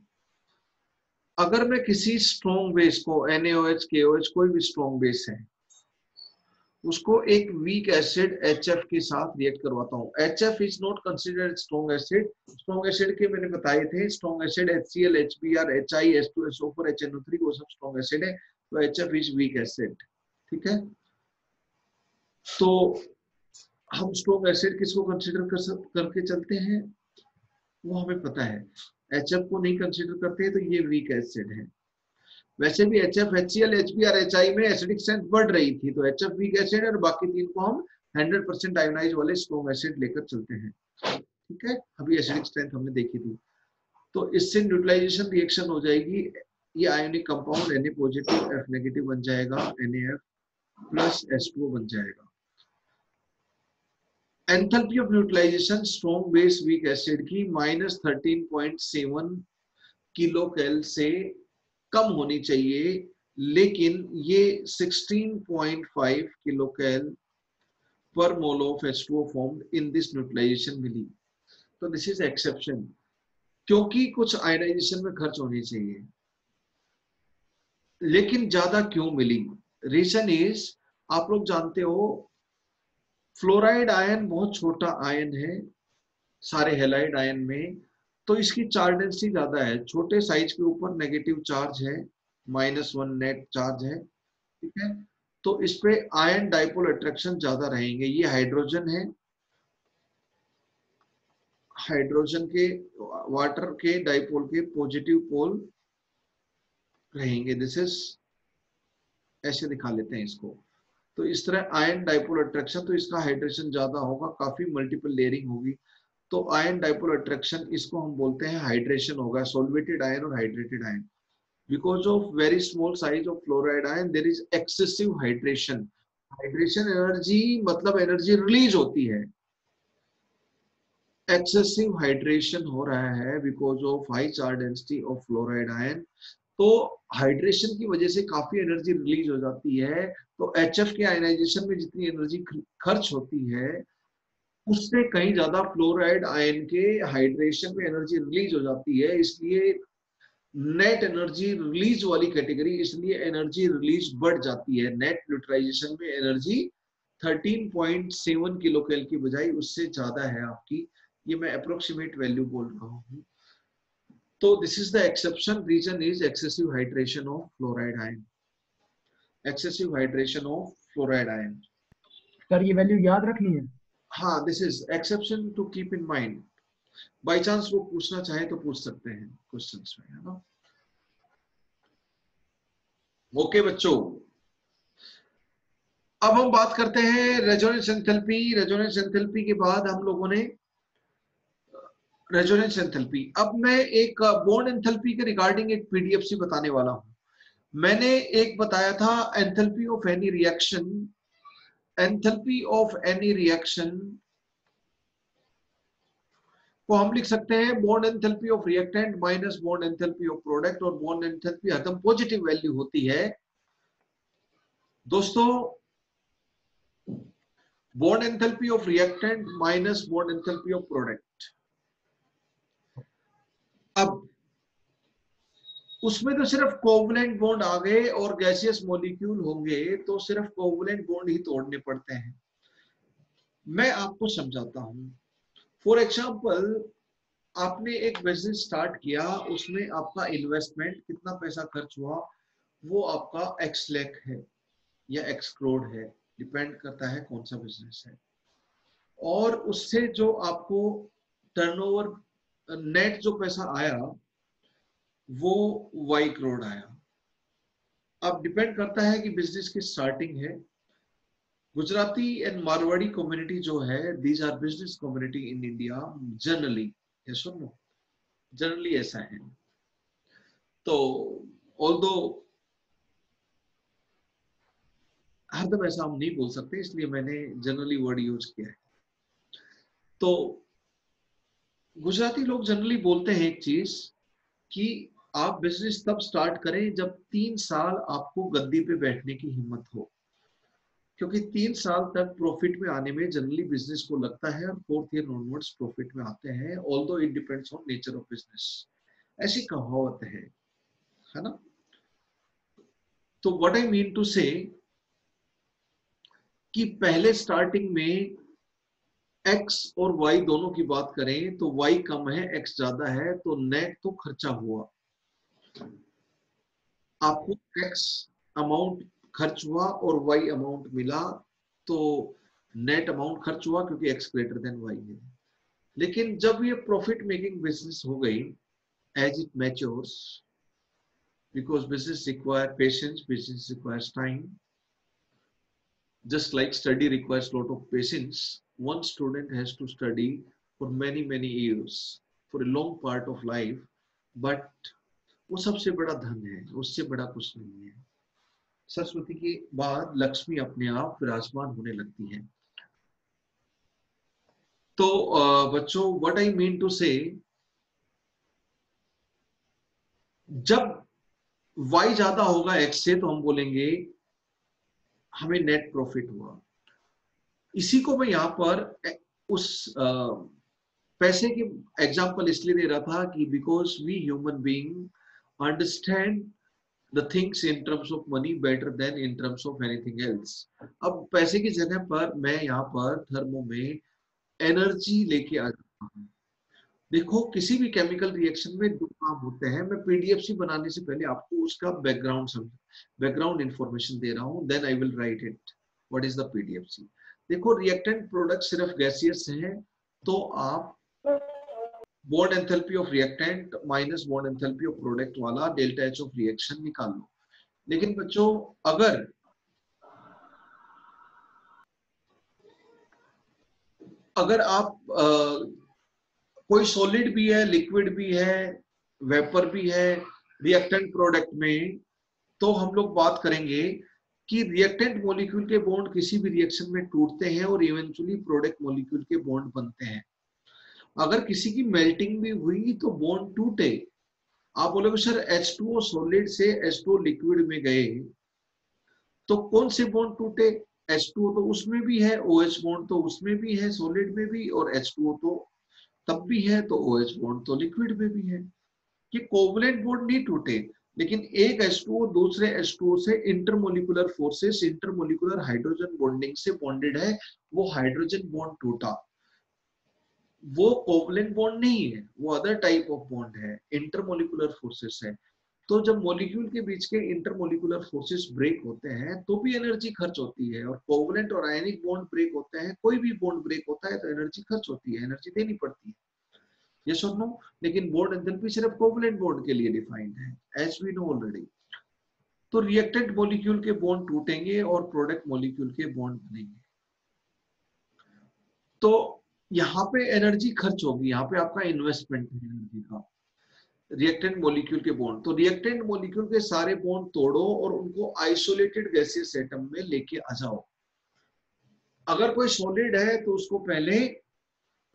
अगर मैं किसी स्ट्रॉन्ग बेस को NaOH KOH कोई भी स्ट्रॉन्ग बेस है, उसको एक वीक एसिड HF के साथ रिएक्ट करवाता हूँ, HF is not considered strong acid. Strong acid के मैंने बताए थे, strong acid HCl HBr HI H2SO4 HNO3 वो सब स्ट्रॉन्ग एसिड है, तो HF इज वीक एसिड, ठीक है। तो हम स्ट्रॉन्ग एसिड किसको कंसिडर करके चलते हैं, वो हमें पता है। HF को नहीं कंसिडर करते तो ये वीक एसिड है। वैसे भी HF, HCl, HBr, HI में एसिडिक स्ट्रेंथ बढ़ रही थी, तो HF वीक एसिड और बाकी तीन को हम 100% आयोनाइज वाले स्ट्रॉन्ग एसिड लेकर चलते हैं। ठीक है, अभी एसिडिक स्ट्रेंथ हमने देखी थी। तो इससे न्यूट्रलाइजेशन रिएक्शन हो जाएगी, ये ionic compound Na positive F negative बन जाएगा, NaF प्लस H2O बन जाएगा। Enthalpy of neutralisation strong base weak acid की -13.7 किलो कैल से कम होनी चाहिए, लेकिन ये 16.5 किलो कैल पर mole of H2O formed in this neutralization मिली। तो दिस इज एक्सेप्शन, क्योंकि कुछ आयनाइजेशन में खर्च होनी चाहिए, लेकिन ज्यादा क्यों मिली? रीजन इज, आप लोग जानते हो फ्लोराइड आयन बहुत छोटा आयन है सारे हैलाइड आयन में, तो इसकी चार्ज डेंसिटी ज्यादा है, छोटे साइज के ऊपर नेगेटिव चार्ज है, -1 नेट चार्ज है। ठीक है, तो इस पे आयन डाइपोल अट्रैक्शन ज्यादा रहेंगे। ये हाइड्रोजन है, हाइड्रोजन के वाटर के डाइपोल के पॉजिटिव पोल रहेंगे। दिस इज, ऐसे दिखा लेते हैं इसको। तो इस तरह आयन डाइपोल अट्रैक्शन, तो इसका हाइड्रेशन ज्यादा होगा, काफी मल्टीपल लेयरिंग होगी, तो आयन डाइपोल अट्रैक्शन इसको हम बोलते हैं हाइड्रेशन होगा, सॉल्वेटेड आयन और hydrated ion. Because of very small size of fluoride ion there is excessive hydration. Hydration energy मतलब एनर्जी रिलीज होती है, एक्सेसिव हाइड्रेशन हो रहा है because of high charge density of fluoride ion. तो hydration की वजह से काफी एनर्जी रिलीज हो जाती है, तो HF के आयनाइजेशन में जितनी एनर्जी खर्च होती है उससे कहीं ज्यादा फ्लोराइड आयन के हाइड्रेशन में एनर्जी रिलीज हो जाती है, इसलिए नेट एनर्जी रिलीज वाली कैटेगरी, इसलिए एनर्जी रिलीज बढ़ जाती है। नेट न्यूट्रलाइजेशन में एनर्जी 13.7 किलो कैल की बजाय उससे ज्यादा है आपकी, ये मैं अप्रोक्सीमेट वैल्यू बोल रहा हूँ। तो this is the exception, reason is excessive hydration of fluoride ion, excessive hydration of fluoride ion. Sir ये वैल्यू याद रखनी है? हाँ, this is exception to keep in mind, by chance वो पूछना चाहे तो पूछ सकते हैं क्वेश्चंस में, है ना। ओके बच्चों, अब हम बात करते हैं रेजोनेंस एंथैल्पी। रेजोनेंस एंथैल्पी के बाद हम लोगों ने रेजोनेंस एंथैल्पी, अब मैं एक बॉन्ड एंथैल्पी के रिगार्डिंग एक पीडीएफ बताने वाला हूं। मैंने एक बताया था enthalpy of any reaction, enthalpy of any reaction को हम लिख सकते हैं bond enthalpy of reactant minus bond enthalpy of product, और बॉन्ड एंथैल्पी हरदम पॉजिटिव वैल्यू होती है दोस्तों। Bond enthalpy of reactant minus bond enthalpy of product, अब उसमें तो सिर्फ कोवलेंट बॉन्ड आ गए और गैसियस मॉलिक्यूल होंगे तो सिर्फ कोवलेंट बॉन्ड ही तोड़ने पड़ते हैं। मैं आपको समझाता हूं। फॉर एग्जांपल, आपने एक बिजनेस स्टार्ट किया, उसमें आपका इन्वेस्टमेंट कितना पैसा खर्च हुआ, वो आपका X लाख है या X करोड़ है, डिपेंड करता है कौन सा बिजनेस है, और उससे जो आपको टर्नओवर नेट जो पैसा आया वो Y करोड़ आया। अब डिपेंड करता है कि बिजनेस की स्टार्टिंग है। गुजराती एंड मारवाड़ी कम्युनिटी जो है, these are business community in India generally, ये सुनो, जनरली ऐसा है। तो ऑल्दो हरदम ऐसा हम नहीं बोल सकते, इसलिए मैंने जनरली वर्ड यूज किया है। तो गुजराती लोग जनरली बोलते हैं एक चीज कि आप बिजनेस तब स्टार्ट करें जब 3 साल आपको गद्दी पे बैठने की हिम्मत हो, क्योंकि 3 साल तक प्रॉफिट में आने में जनरली बिजनेस को लगता है, और 4th ईयर ऑनवर्ड्स प्रॉफिट में आते हैं, although it depends on nature of business, ऐसी कहावत है ना। तो what I mean to say कि पहले स्टार्टिंग में X और Y दोनों की बात करें तो Y कम है X ज्यादा है, तो नेट तो खर्चा हुआ, आपको X अमाउंट खर्च हुआ और Y अमाउंट मिला, तो नेट अमाउंट खर्च हुआ क्योंकि X ग्रेटर देन Y है। लेकिन जब ये प्रॉफिट मेकिंग बिजनेस हो गई, as it matures, because business require patience, business requires time. Just like study requires a lot of patience, one student has to study for many years, for a long part of life, but वो सबसे बड़ा धन है, उससे बड़ा कुछ नहीं है। सरस्वती के बाद लक्ष्मी अपने आप विराजमान होने लगती है। तो बच्चों, व्हाट आई मीन टू से, जब y ज्यादा होगा x से तो हम बोलेंगे हमें नेट प्रॉफिट हुआ। इसी को मैं यहाँ पर उस पैसे की एग्जांपल इसलिए दे रहा था कि because we human being understand the things in terms of money better than in terms of anything else. अब पैसे की जगह पर मैं यहाँ पर थर्मो में एनर्जी लेके आ जाता हूँ। देखो, किसी भी केमिकल रिएक्शन में दो काम होते हैं। मैं पीडीएफसी बनाने से पहले आपको उसका बैकग्राउंड इंफॉर्मेशन दे रहा हूँ, then I will write it what is the PDFC. देखो, रिएक्टेंट प्रोडक्ट सिर्फ गैसियस हैं, तो आप bond enthalpy of reactant minus bond enthalpy of product वाला डेल्टा एच ऑफ रिएक्शन निकाल लो। लेकिन बच्चों, अगर आप कोई सॉलिड भी है, लिक्विड भी है, वेपर भी है रिएक्टेंट प्रोडक्ट में, तो हम लोग बात करेंगे कि रिएक्टेंट मॉलिक्यूल के बॉन्ड किसी भी रिएक्शन में टूटते हैं और इवेंचुअली प्रोडक्ट मॉलिक्यूल के बॉन्ड बनते हैं। अगर किसी की मेल्टिंग भी हुई तो बॉन्ड टूटे। आप बोलोगे सर H2O सॉलिड से H2O लिक्विड में गए तो कौन से बॉन्ड टूटे? H2O तो उसमें भी है, OH बॉन्ड तो उसमें भी है सॉलिड में भी, और H2O तो तब भी है, तो OH बॉन्ड तो लिक्विड में भी है। कि कोवलेंट बॉन्ड नहीं टूटे, लेकिन एक H2O दूसरे H2O से intermolecular forces, intermolecular hydrogen bonding से बॉन्डेड है, वो हाइड्रोजन बॉन्ड टूटा। वो कोवलेंट बॉन्ड नहीं है, वो अदर टाइप ऑफ बॉन्ड है, इंटरमोलिकुलर फोर्सेस है। तो जब मॉलिक्यूल के बीच के इंटरमोलिकुलर फोर्सेस ब्रेक होते हैं तो भी एनर्जी खर्च होती है, और कोवलेंट और आयनिक बॉन्ड ब्रेक होते हैं, कोई भी बॉन्ड ब्रेक होता है तो एनर्जी खर्च होती है, एनर्जी देनी पड़ती है, यस और नो। लेकिन बॉन्ड एंथैल्पी सिर्फ कोवलेंट बॉन्ड के लिए डिफाइंड है, एज वी नो ऑलरेडी। तो रिएक्टेंट मॉलिक्यूल के बॉन्ड टूटेंगे और प्रोडक्ट मॉलिक्यूल के बॉन्ड बनेंगे। तो यहाँ पे एनर्जी खर्च होगी, यहाँ पे आपका इन्वेस्टमेंट है एनर्जी का। रिएक्टेंट मॉलिक्यूल के बॉन्ड, तो रिएक्टेंट मॉलिक्यूल के सारे बॉन्ड तोड़ो और उनको आइसोलेटेड गैसियस एटम में लेके आ जाओ। अगर कोई सॉलिड है तो उसको पहले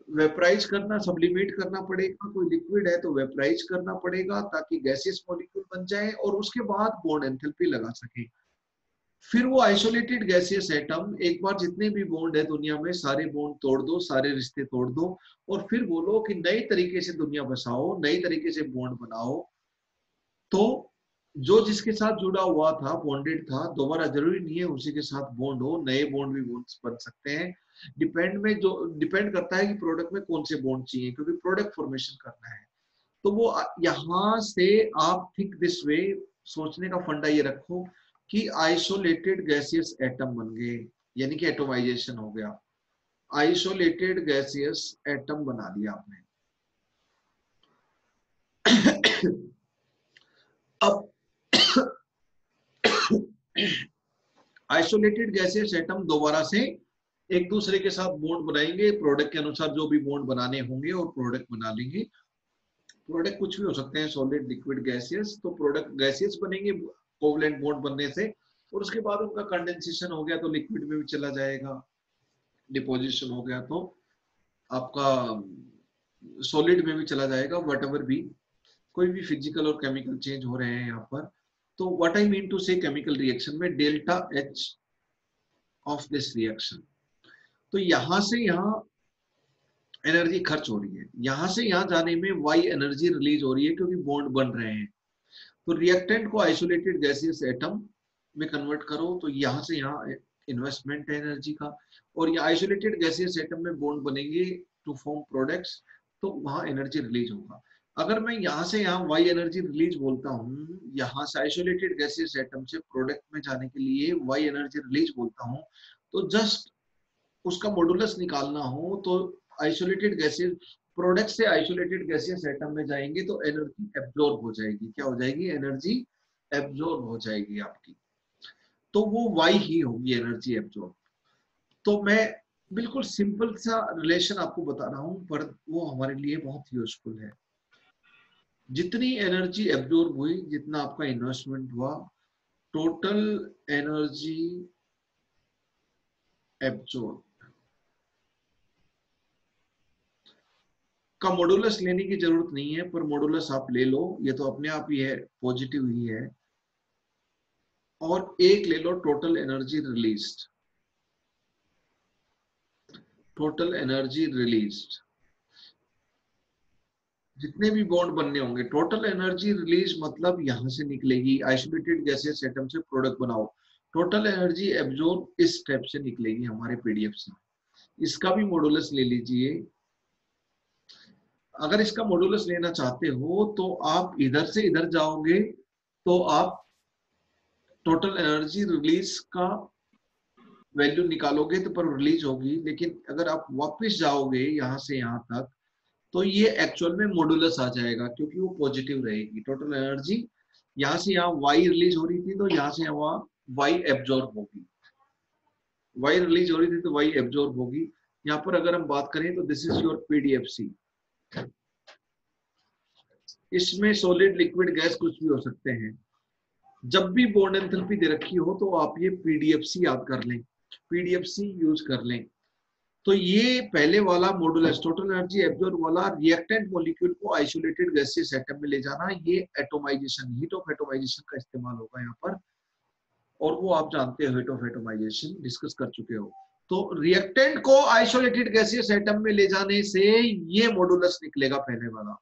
वेपराइज करना, सब्लिमेट करना पड़ेगा। कोई लिक्विड है तो वेपराइज करना पड़ेगा ताकि गैसियस मॉलिक्यूल बन जाए, और उसके बाद बॉन्ड एंथैल्पी लगा सके। फिर वो आइसोलेटेड गैसियस एटम, एक बार जितने भी बॉन्ड है दुनिया में सारे बॉन्ड तोड़ दो, सारे रिश्ते तोड़ दो, और फिर बोलो कि नई तरीके से दुनिया बसाओ, नई तरीके से बॉन्ड बनाओ। तो जो जिसके साथ जुड़ा हुआ था, बॉन्डेड था, दोबारा जरूरी नहीं है उसी के साथ बॉन्ड हो, नए बॉन्ड भी बन सकते हैं। डिपेंड करता है कि प्रोडक्ट में कौन से बॉन्ड चाहिए, क्योंकि प्रोडक्ट फॉर्मेशन करना है। तो वो यहाँ से आप थिंक दिस वे, सोचने का फंडा ये रखो कि आइसोलेटेड गैसियस एटम बन गए, यानी कि एटोमाइजेशन हो गया। आइसोलेटेड गैसियस एटम बना दिया आपने। अब आइसोलेटेड गैसियस एटम दोबारा से एक दूसरे के साथ बॉन्ड बनाएंगे, प्रोडक्ट के अनुसार जो भी बॉन्ड बनाने होंगे और प्रोडक्ट बना लेंगे। प्रोडक्ट कुछ भी हो सकते हैं, सॉलिड, लिक्विड, गैसियस। तो प्रोडक्ट गैसियस बनेंगे कोवलेंट बॉन्ड बनने से, और उसके बाद उनका कंडेंसेशन हो गया तो लिक्विड में भी चला जाएगा, डिपोजिशन हो गया तो आपका सॉलिड में भी चला जाएगा, व्हाटएवर भी कोई भी फिजिकल और केमिकल चेंज हो रहे हैं यहाँ पर। तो व्हाट आई मीन टू से, केमिकल रिएक्शन में delta H of this reaction, तो यहां से यहाँ एनर्जी खर्च हो रही है, यहां से यहाँ जाने में वाई एनर्जी रिलीज हो रही है क्योंकि बॉन्ड बन रहे हैं। तो रिएक्टेंट को आइसोलेटेड गैसियस एटम में कन्वर्ट करो, तो यहाँ से यहाँ इन्वेस्टमेंट है एनर्जी का, और ये आइसोलेटेड गैसियस एटम में बॉन्ड बनेंगे टू फॉर्म प्रोडक्ट्स, तो वहां एनर्जी रिलीज होगा। अगर मैं यहाँ से यहाँ वाई एनर्जी रिलीज बोलता हूँ, यहाँ से आइसोलेटेड गैसियस एटम से प्रोडक्ट में जाने के लिए वाई एनर्जी रिलीज बोलता हूँ, तो जस्ट उसका मॉडुलस निकालना हो तो आइसोलेटेड गैसियस प्रोडक्ट से आइसोलेटेड गैसियस एटम में जाएंगे तो एनर्जी एब्जॉर्ब हो जाएगी। क्या हो जाएगी? एनर्जी एब्जॉर्ब हो जाएगी आपकी, तो वो वाई ही होगी एनर्जी एब्जॉर्ब। तो मैं बिल्कुल सिंपल सा रिलेशन आपको बता रहा हूं, पर वो हमारे लिए बहुत यूजफुल है। जितनी एनर्जी एब्जॉर्ब हुई, जितना आपका इन्वेस्टमेंट हुआ, टोटल एनर्जी एब्जॉर्ब का मॉडुलस लेने की जरूरत नहीं है, पर मॉडुलस आप ले लो, ये तो अपने आप ही है, पॉजिटिव ही है। और एक ले लो total energy released, total energy released, जितने भी बॉन्ड बनने होंगे, टोटल एनर्जी रिलीज मतलब यहां से निकलेगी, आइसोलेटेड गैसेस एटम से प्रोडक्ट बनाओ, टोटल एनर्जी एब्जॉर्ब इस स्टेप से निकलेगी हमारे पीडीएफ से। इसका भी मॉडुलस ले लीजिए। अगर इसका मॉडुलस लेना चाहते हो तो आप इधर से इधर जाओगे तो आप टोटल एनर्जी रिलीज का वैल्यू निकालोगे तो पर रिलीज होगी, लेकिन अगर आप वापस जाओगे यहां से यहां तक तो ये एक्चुअल में मॉडुलस आ जाएगा, क्योंकि वो पॉजिटिव रहेगी। टोटल एनर्जी यहाँ से यहाँ वाई रिलीज हो रही थी तो यहाँ से यहाँ वाई एब्जॉर्ब होगी, वाई रिलीज हो रही थी तो वाई एब्जॉर्ब होगी। यहाँ पर अगर हम बात करें तो दिस इज योर पीडीएफसी। इसमें सॉलिड लिक्विड गैस कुछ भी हो सकते हैं। जब भी बॉन्ड एंथैल्पी दे रखी हो तो आप ये पीडीएफसी याद कर लें, पीडीएफसी यूज कर लें। तो ये पहले वाला मॉडुलस टोटल एनर्जी एब्जॉर्ब वाला रिएक्टेंट मॉलिक्यूल को आइसोलेटेड गैसियस एटम में ले जाना, ये एटोमाइजेशन, हीट ऑफ एटोमाइजेशन का इस्तेमाल होगा यहाँ पर, और वो आप जानते हो हीट ऑफ एटोमाइजेशन डिस्कस कर चुके हो। तो रिएक्टेंट को आइसोलेटेड गैसियस एटम में ले जाने से ये मॉडुलस निकलेगा पहले वाला।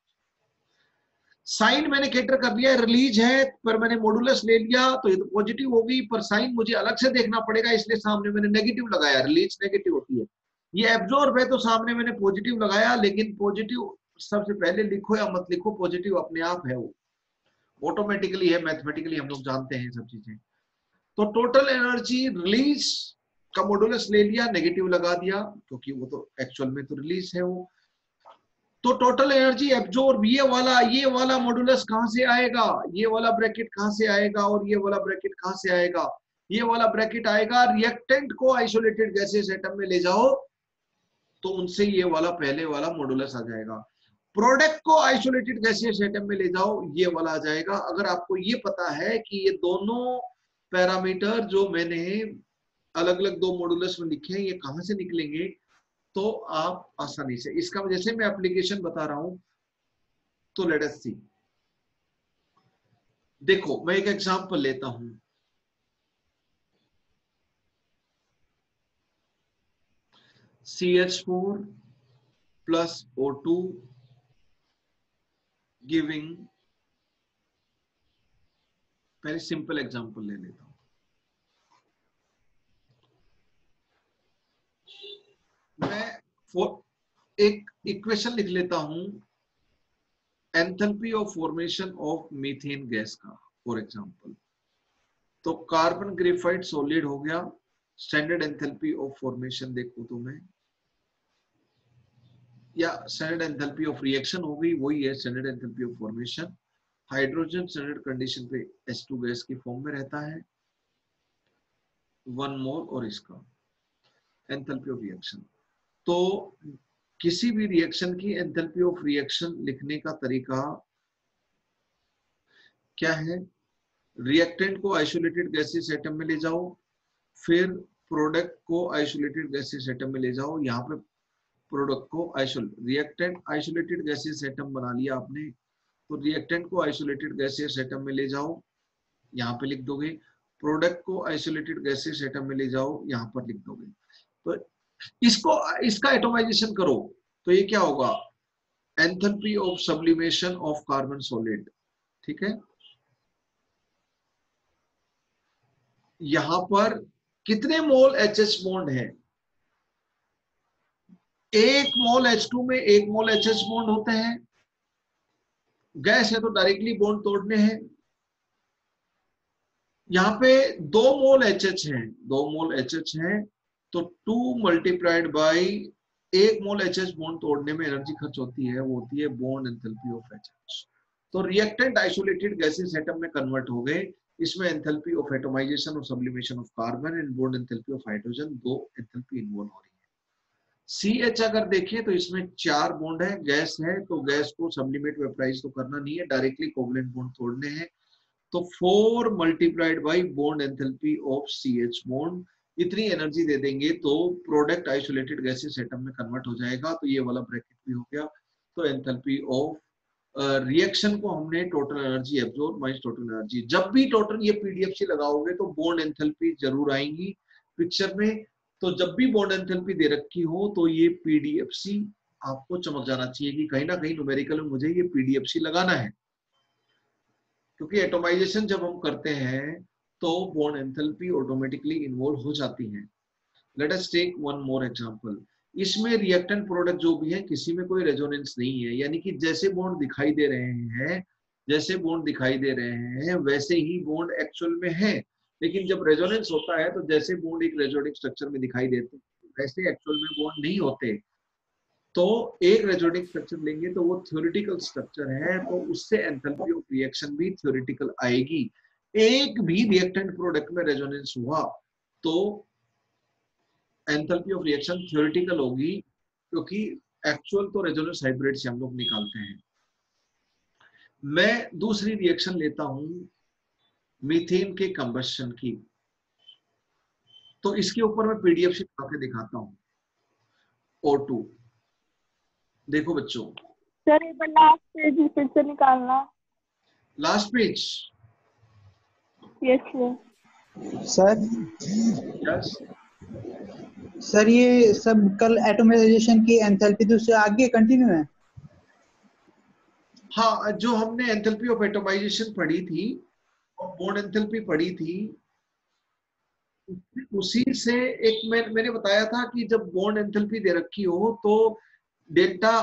साइन मैंने कैटर कर लिया, रिलीज है पर मैंने मॉडुलस ले लिया तो ये तो पॉजिटिव होगी, पर साइन मुझे अलग से देखना पड़ेगा, इसलिए सामने मैंने नेगेटिव लगाया, रिलीज नेगेटिव होती है। ये एब्जॉर्ब है तो सामने मैंने पॉजिटिव लगाया, लेकिन पॉजिटिव सबसे पहले लिखो या मत लिखो, पॉजिटिव अपने आप है, वो ऑटोमेटिकली है, मैथमेटिकली हम लोग जानते हैं सब चीजें। तो टोटल एनर्जी रिलीज का मॉडुलस ले लिया, नेगेटिव लगा दिया क्योंकि वो तो एक्चुअल में तो रिलीज है वो। तो टोटल एनर्जी एब्जॉर्ब, ये वाला मॉडुलस कहां से आएगा, ये वाला ब्रैकेट कहां से आएगा और ये वाला ब्रैकेट कहां से आएगा, ये वाला ब्रैकेट आएगा रिएक्टेंट को आइसोलेटेड गैसेस एटम में ले जाओ तो उनसे ये वाला पहले वाला मॉडुलस आ जाएगा। प्रोडक्ट को आइसोलेटेड गैसियस एटम में ले जाओ, ये वाला आ जाएगा। अगर आपको ये पता है कि ये दोनों पैरामीटर जो मैंने अलग अलग दो मॉडुलस में लिखे हैं ये कहां से निकलेंगे, तो आप आसानी से इसका, जैसे मैं एप्लीकेशन बता रहा हूं तो लेट अस सी। देखो मैं एक एग्जांपल लेता हूं, CH4 plus O2 गिविंग, पहले सिंपल एग्जांपल ले लेता हूं। मैं एक इक्वेशन लिख लेता हूं enthalpy of formation of methane gas का, फॉर एग्जांपल। तो कार्बन ग्रेफाइट सॉलिड हो गया, स्टैंडर्ड एंथैल्पी ऑफ फॉर्मेशन देखो तो मैं, या स्टैंडर्ड एंथैल्पी ऑफ रिएक्शन हो गई, वही है standard enthalpy of formation. Hydrogen standard condition पे H2 गैस की फॉर्म में रहता है, 1 मोल, और इसका एंथैल्पी ऑफ रिएक्शन। तो किसी भी रिएक्शन की एंथैल्पी ऑफ रिएक्शन लिखने का तरीका क्या है, रिएक्टेंट को आइसोलेटेड गैसियस एटम में ले जाओ, फिर प्रोडक्ट को आइसोलेटेड गैसियस एटम में ले जाओ। यहाँ पे प्रोडक्ट को रिएक्टेंट आइसोलेटेड गैसियस एटम बना लिया आपने, तो रिएक्टेंट को आइसोलेटेड गैसियस एटम में ले जाओ, यहाँ पे लिख दोगे। प्रोडक्ट को आइसोलेटेड गैसियस एटम में ले जाओ, यहाँ पर लिख दोगे। तो इसका एटोमाइजेशन करो तो ये क्या होगा, enthalpy of sublimation of carbon solid, ठीक है। यहां पर कितने मोल HH बॉन्ड है, 1 मोल H2 में 1 मोल HH बॉन्ड होते हैं। गैस है तो डायरेक्टली बॉन्ड तोड़ने हैं। यहाँ पे 2 मोल HH है, 2 मोल HH है, तो 2 multiplied by 1 mole HH bond तोड़ने में एनर्जी खर्च होती है, वो होती है बॉन्ड एंथैल्पी ऑफ HH। तो रिएक्टेंट आइसोलेटेड गैसेस एटम में कन्वर्ट हो गए। इसमें एंथैल्पी ऑफ एटमाइजेशन और sublimation of carbon and bond enthalpy of hydrogen, दो एंथैल्पी इन्वॉल्व हो रही है। CH अगर देखें तो इसमें 4 बॉन्ड है, गैस है, तो गैस को सब्लिमेट वेपराइज तो करना नहीं है, डायरेक्टली कोवलेंट बॉन्ड तोड़ने हैं। तो 4 multiplied by bond enthalpy of CH bond, इतनी एनर्जी दे देंगे तो प्रोडक्ट आइसोलेटेड गैसेस एटम में कन्वर्ट हो जाएगा। तो ये वाला ब्रैकेट भी हो गया। तो एंथैल्पी ऑफ रिएक्शन को हमने total energy absorb minus total energy, जब भी टोटल ये पीडीएफसी लगाओगे तो बॉन्ड एंथैल्पी जरूर आएंगी पिक्चर में। तो जब भी बॉन्ड एंथैल्पी दे रखी हो तो ये पीडीएफसी आपको चमक जाना चाहिए कि कहीं ना कहीं न्यूमेरिकल में मुझे ये पीडीएफसी लगाना है, क्योंकि एटोमाइजेशन जब हम करते हैं तो बॉन्ड एंथैल्पी ऑटोमेटिकली इन्वॉल्व हो जाती है। Let us take one more example. इसमें रिएक्टेंट प्रोडक्ट जो भी है किसी में कोई रेजोनेंस नहीं है, यानी कि जैसे बॉन्ड दिखाई दे रहे हैं, जैसे बॉन्ड दिखाई दे रहे हैं वैसे ही बॉन्ड एक्चुअल में है। लेकिन जब रेजोनेंस होता है तो जैसे बॉन्ड एक रेजोनिक स्ट्रक्चर में दिखाई देते वैसे एक्चुअल में बॉन्ड नहीं होते। तो एक रेजोनिक स्ट्रक्चर लेंगे तो वो थ्योरेटिकल स्ट्रक्चर है, तो उससे एंथैल्पी ऑफ रिएक्शन भी थ्योरेटिकल आएगी। एक भी रिएक्टेंट प्रोडक्ट में रेजोनेंस हुआ तो एंथैल्पी ऑफ रिएक्शन थ्योरेटिकल होगी, क्योंकि एक्चुअल तो रेजोनेंस हाइब्रिड से हम लोग निकालते हैं। मैं दूसरी रिएक्शन लेता हूं मीथेन के कंबशन की, तो इसके ऊपर मैं पीडीएफ से करके दिखाता हूं। O2 देखो बच्चों, सर एक बार लास्ट पेज फिर से निकालना। Last page. Yes sir yes sir ये सब कल एटोमाइजेशन की एंथैल्पी तो उससे आगे कंटिन्यू है। हाँ, जो हमने एंथैल्पी ऑफ एटोमाइजेशन पढ़ी थी और बॉन्ड एंथैल्पी पढ़ी थी, उसी से एक मैंने बताया था कि जब बॉन्ड एंथैल्पी दे रखी हो तो delta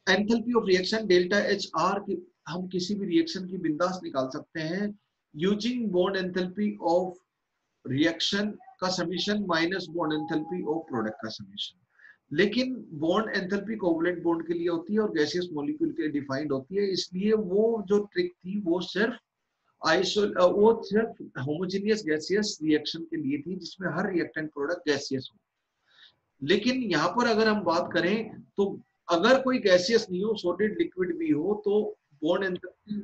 enthalpy of reaction delta HR की हम किसी भी रिएक्शन की बिंदास निकाल सकते हैं using bond enthalpy of reaction का summation minus bond enthalpy of product का समीशन। लेकिन बॉन्ड एंथैल्पी कोवलेंट बॉन्ड के लिए होती है और गैसियस मॉलिक्यूल के लिए डिफाइंड होती है, इसलिए वो जो ट्रिक थी वो सिर्फ होमोजेनियस गैसियस रिएक्शन के लिए थी जिसमें हर रिएक्टेंट प्रोडक्ट गैसियस हो। लेकिन यहाँ पर अगर हम बात करें तो अगर कोई गैसियस नहीं हो, सॉलिड लिक्विड भी हो, तो बॉन्ड एंथैल्पी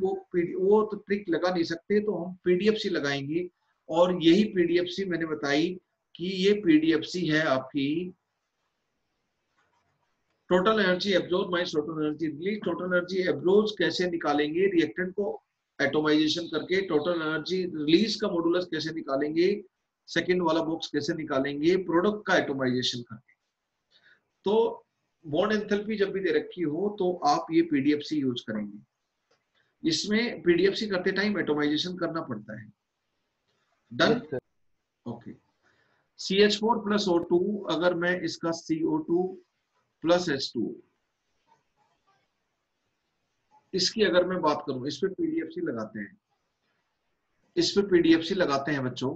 वो तो ट्रिक लगा नहीं सकते, तो हम पीडीएफसी लगाएंगे। और यही पीडीएफसी मैंने बताई कि ये पीडीएफसी है आपकी total energy absorb minus total energy release. Total energy absorb कैसे निकालेंगे रिएक्टेंट को एटोमाइजेशन करके, टोटल एनर्जी रिलीज का मॉडुलस कैसे निकालेंगे, सेकंड वाला बॉक्स कैसे निकालेंगे प्रोडक्ट का एटोमाइजेशन करके। तो बॉन्ड एंथैल्पी जब भी दे रखी हो तो आप ये पीडीएफसी यूज करेंगे। इसमें पीडीएफसी करते टाइम एटोमाइजेशन करना पड़ता है। Done? Okay. CH4 plus O2, अगर मैं इसका CO2 प्लस H2 इसकी अगर मैं बात करूं, इस पे पीडीएफसी लगाते हैं, इस पे पीडीएफसी लगाते हैं बच्चों,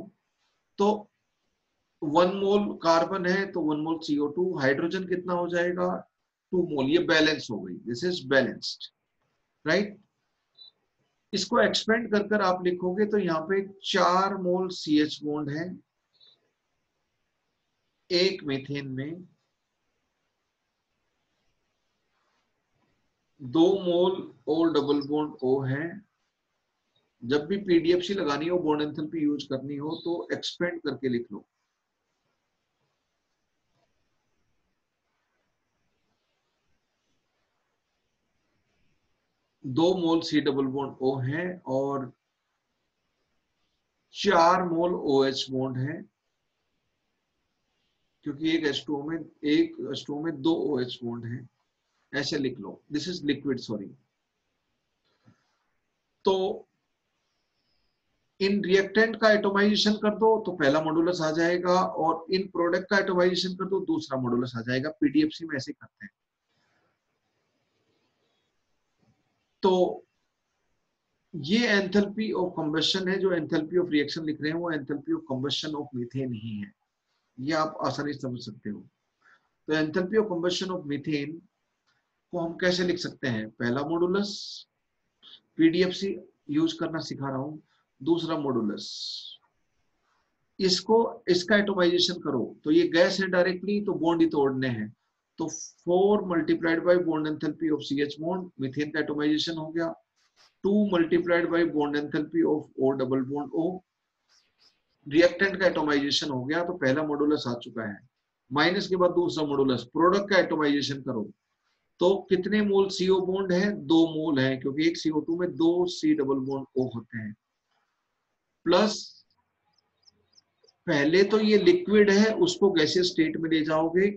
तो 1 मोल कार्बन है तो 1 मोल CO2, हाइड्रोजन कितना हो जाएगा 2 मोल, ये बैलेंस हो गई, दिस इज बैलेंस्ड, राइट। इसको एक्सपेंड कर कर आप लिखोगे तो यहाँ पे 4 मोल CH बॉन्ड है एक मीथेन में, 2 मोल O डबल बॉन्ड O है। जब भी पीडीएफसी लगानी हो, बॉन्ड एंथैल्पी यूज करनी हो तो एक्सपेंड करके लिख लो। दो मोल C डबल बॉन्ड O है और 4 मोल OH बॉन्ड है, क्योंकि एक H2O में 2 OH बॉन्ड है, ऐसे लिख लो। This is liquid, sorry. तो इन रिएक्टेंट का एटोमाइजेशन कर दो तो पहला मॉडुलस आ जाएगा, और इन प्रोडक्ट का एटोमाइजेशन कर दो दूसरा मॉडुलस आ जाएगा। पीडीएफसी में ऐसे करते हैं। तो ये एंथैल्पी ऑफ कंबशन है, जो एंथैल्पी ऑफ रिएक्शन लिख रहे हैं वो enthalpy of combustion of methane ही है, ये आप आसानी से समझ सकते हो। तो enthalpy of combustion of methane को हम कैसे लिख सकते हैं, पहला मॉडुलस पीडीएफसी यूज करना सिखा रहा हूं। दूसरा मॉडुलस, इसको इसका एटोमाइजेशन करो तो ये गैस है डायरेक्टली, तो बॉन्ड ही तोड़ने हैं। तो 4 multiplied by bond enthalpy of CH bond, methane का एटोमाइजेशन हो गया। 2 multiplied by bond enthalpy of O double bond O, reactant का एटोमाइजेशन हो गया। तो पहला मॉडुलस आ चुका है। माइनस के बाद दूसरा मॉडुलस, प्रोडक्ट का एटोमाइजेशन करो तो कितने मोल CO बॉन्ड है? 2 मोल है, क्योंकि एक CO2 में 2 C डबल बॉन्ड O होते हैं। प्लस पहले तो ये लिक्विड है, उसको गैसियस स्टेट में ले जाओगे।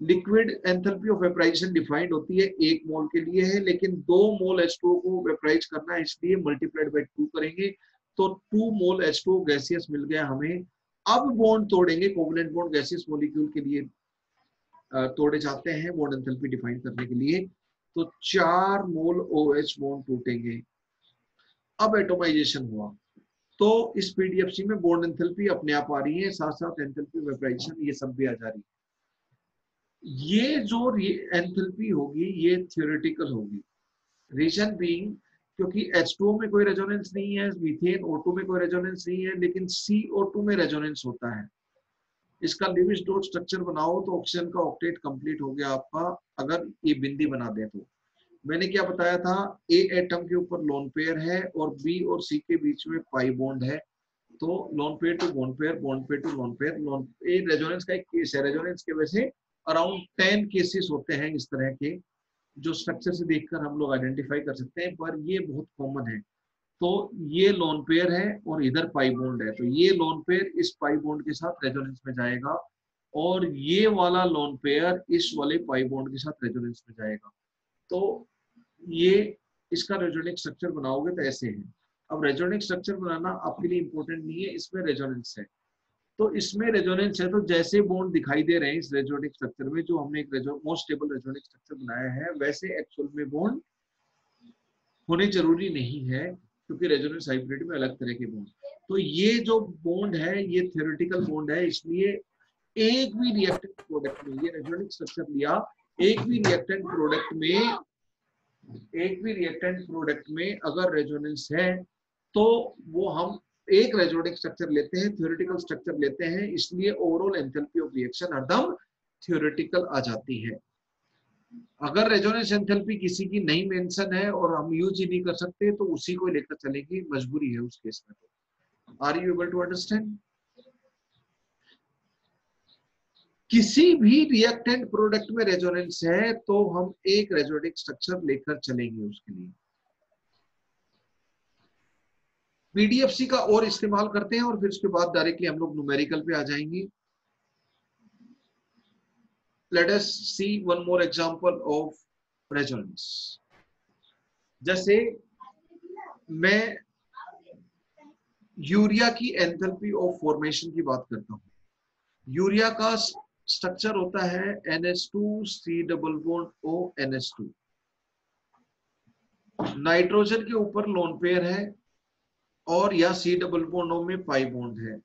Liquid enthalpy of vaporisation defined होती है 1 मोल के लिए है, लेकिन 2 मोल H2O को वेपराइज करना है, इसलिए मल्टीप्लाइड बाय 2 करेंगे तो 2 मोल H2O गैसियस मिल गया हमें। अब बॉन्ड तोड़ेंगे, कोवलेंट बॉन्ड गैसियस मॉलिक्यूल के लिए तोड़े जाते हैं बॉन्ड एंथैल्पी डिफाइन करने के लिए। तो 4 मोल OH बॉन्ड टूटेंगे। अब एटोमाइजेशन हुआ तो इस पीडीएफसी में बॉन्ड एंथैल्पी अपने आप आ रही है, साथ साथ एंथैल्पी वेपराइजेशन ये सब भी आ जा रही है। ये जो एंथैल्पी होगी ये थ्योरेटिकल होगी। रीजन बीइंग क्योंकि H2O में कोई रेजोनेंस नहीं है, मीथेन O2 में कोई रेजोनेंस नहीं है, लेकिन CO2 में रेजोनेंस होता है। इसका लिविस डॉट स्ट्रक्चर बनाओ तो ऑक्सीजन का ऑक्टेट कंप्लीट हो गया आपका, अगर ये बिंदी बना दे तो। मैंने क्या बताया था, A एटम के ऊपर लोन पेयर है और B और C के बीच में पाई बॉन्ड है। तो lone pair to bond pair, bond pair to lone pair, lone ये रेजोनेंस का एक केस है। रेजोनेंस के वैसे अराउंड 10 केसेस होते हैं इस तरह के, जो स्ट्रक्चर से देखकर हम लोग आइडेंटिफाई कर सकते हैं, पर ये बहुत कॉमन है। तो ये लोन पेयर है और इधर पाई बॉन्ड है, तो ये लोन पेयर इस पाई बॉन्ड के साथ रेजोनेंस में जाएगा और ये वाला लोन पेयर इस वाले पाई बॉन्ड के साथ रेजोनेंस में जाएगा। तो ये इसका रेजोनेंस स्ट्रक्चर बनाओगे तो ऐसे है। अब रेजोनेंस स्ट्रक्चर बनाना आपके लिए इंपॉर्टेंट नहीं है, इसमें रेजोनेंस है। तो इसमें रेजोनेंस है, तो जैसे बॉन्ड दिखाई दे रहे हैं इस रेजोनेंस स्ट्रक्चर में, जो हमने एक मोस्ट स्टेबल रेजोनेंस स्ट्रक्चर बनाया है, वैसे एक्चुअल में बॉन्ड होने जरूरी नहीं है, क्योंकि रेजोनेंस हाइब्रिड में अलग तरह के बॉन्ड। तो ये जो बॉन्ड है ये थ्योरेटिकल बॉन्ड है, इसलिए एक भी रिएक्टेंट प्रोडक्ट में, ये रेजोनेंस स्ट्रक्चर लिया, एक भी रिएक्टेंट प्रोडक्ट में अगर रेजोनेंस है तो वो हम एक रेजोनेंस स्ट्रक्चर लेते हैं, थ्योरेटिकल स्ट्रक्चर लेते हैं, इसलिए ओवरऑल एंथैल्पी ऑफ रिएक्शन हरदम थ्योरेटिकल आ जाती है। अगर रेजोनेंस एंथैल्पी किसी की नहीं मेंशन है और हम यूज ही नहीं कर सकते तो उसी को लेकर चलेंगे, मजबूरी है उस केस में। तो are you able to understand? किसी भी रिएक्टेंट प्रोडक्ट में रेजोनेंस है तो हम एक रेजोनेंस स्ट्रक्चर लेकर चलेंगे उसके लिए। पीडीएफसी का और इस्तेमाल करते हैं और फिर उसके बाद डायरेक्टली हम लोग न्यूमेरिकल पे आ जाएंगे। Let us see one more example of resonance. जैसे मैं यूरिया की एंथैल्पी ऑफ फॉर्मेशन की बात करता हूं। यूरिया का स्ट्रक्चर होता है NH2 C double bond O NH2। Nitrogen के ऊपर लोन पेयर है और या C डबल बॉन्ड O में पाई बॉन्ड है।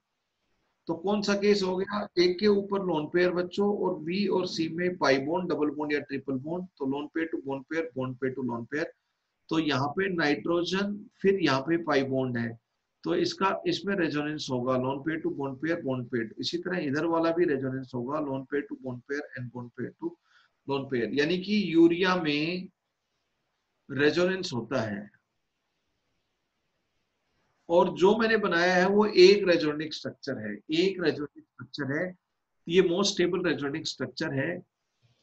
तो कौन सा केस हो गया, एक के ऊपर लोन पेयर बच्चों और बी और सी में पाई बॉन्ड, डबल बॉन्ड या ट्रिपल बॉन्ड, तो lone pair to bond pair, bond pair to lone pair. तो यहाँ पे नाइट्रोजन फिर यहाँ पे पाई बॉन्ड है, तो इसमें रेजोनेंस होगा lone pair to bond pair, bond pair. इसी तरह इधर वाला भी रेजोनेंस होगा lone pair to bond pair and bond pair to lone pair. यानी कि यूरिया में रेजोनेंस होता है और जो मैंने बनाया है वो एक रेजोनेंस स्ट्रक्चर है, एक रेजोनेंस स्ट्रक्चर है। ये मोस्ट स्टेबल रेजोनेंस स्ट्रक्चर है।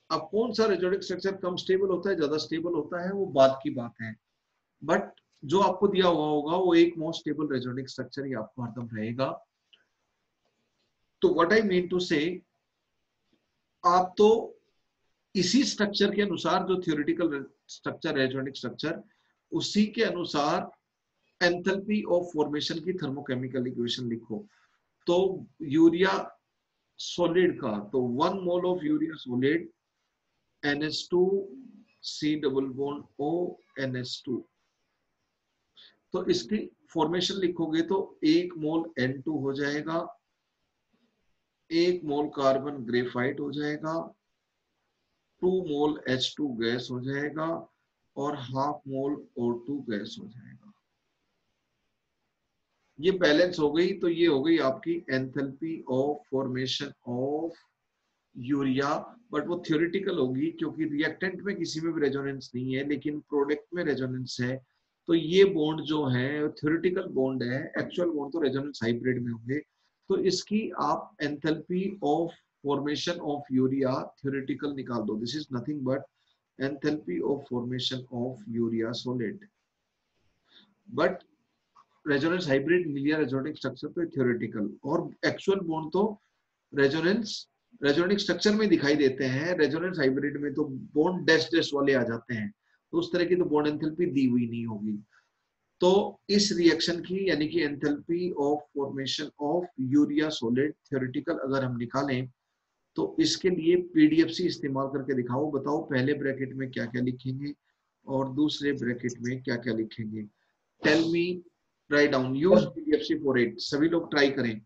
अब कौन सा रेजोनेंस स्ट्रक्चर कम स्टेबल होता है, ज्यादा स्टेबल होता है, वो बात की बात है, बट जो आपको दिया हुआ होगा वो एक मोस्ट स्टेबल रेजोनेंस स्ट्रक्चर ही आपको हरदम रहेगा। तो व्हाट आई मीन टू से, आप तो इसी स्ट्रक्चर के अनुसार, जो थ्योरेटिकल स्ट्रक्चर रेजोनेंस स्ट्रक्चर, उसी के अनुसार एंथैल्पी ऑफ फॉर्मेशन की थर्मोकेमिकल इक्वेशन लिखो। तो यूरिया सॉलिड का, तो 1 mole of urea solid NH2 C double bond O NH2, तो इसकी फॉर्मेशन लिखोगे तो 1 मोल N2 हो जाएगा, 1 मोल कार्बन ग्रेफाइट हो जाएगा, 2 मोल H2 गैस हो जाएगा, और हाफ मोल O2 गैस हो जाएगा। ये बैलेंस हो गई, तो ये हो गई आपकी enthalpy of formation of urea. But वो थ्योरेटिकल होगी क्योंकि रिएक्टेंट में किसी में भी रेजोनेंस नहीं है, लेकिन प्रोडक्ट में रेजोनेंस है। तो ये बॉन्ड जो है थ्योरेटिकल बॉन्ड है, एक्चुअल बॉन्ड तो रेजोनेंस हाइब्रिड में होंगे। तो इसकी आप enthalpy of formation of urea theoretical निकाल दो। This is nothing but enthalpy of formation of urea solid. But resonance hybrid linear resonating structure तो थ्योरेटिकल, और एक्चुअल बॉन्ड तो रेजोनेटिक स्ट्रक्चर में दिखाई देते हैं। रेजोनेंस हाइब्रिड में तो बॉन्ड डैश डैश वाले आ जाते हैं, तो उस तरह की तो बॉन्ड एंथैल्पी दी हुई नहीं होगी। तो इस रिएक्शन की यानी कि enthalpy of formation of urea solid theoretical अगर हम निकालें तो इसके लिए पीडीएफसी इस्तेमाल करके दिखाओ। बताओ पहले ब्रैकेट में क्या क्या लिखेंगे और दूसरे ब्रैकेट में क्या क्या लिखेंगे। Tell me, write down, use PDFC for it. सभी लोग ट्राई करें।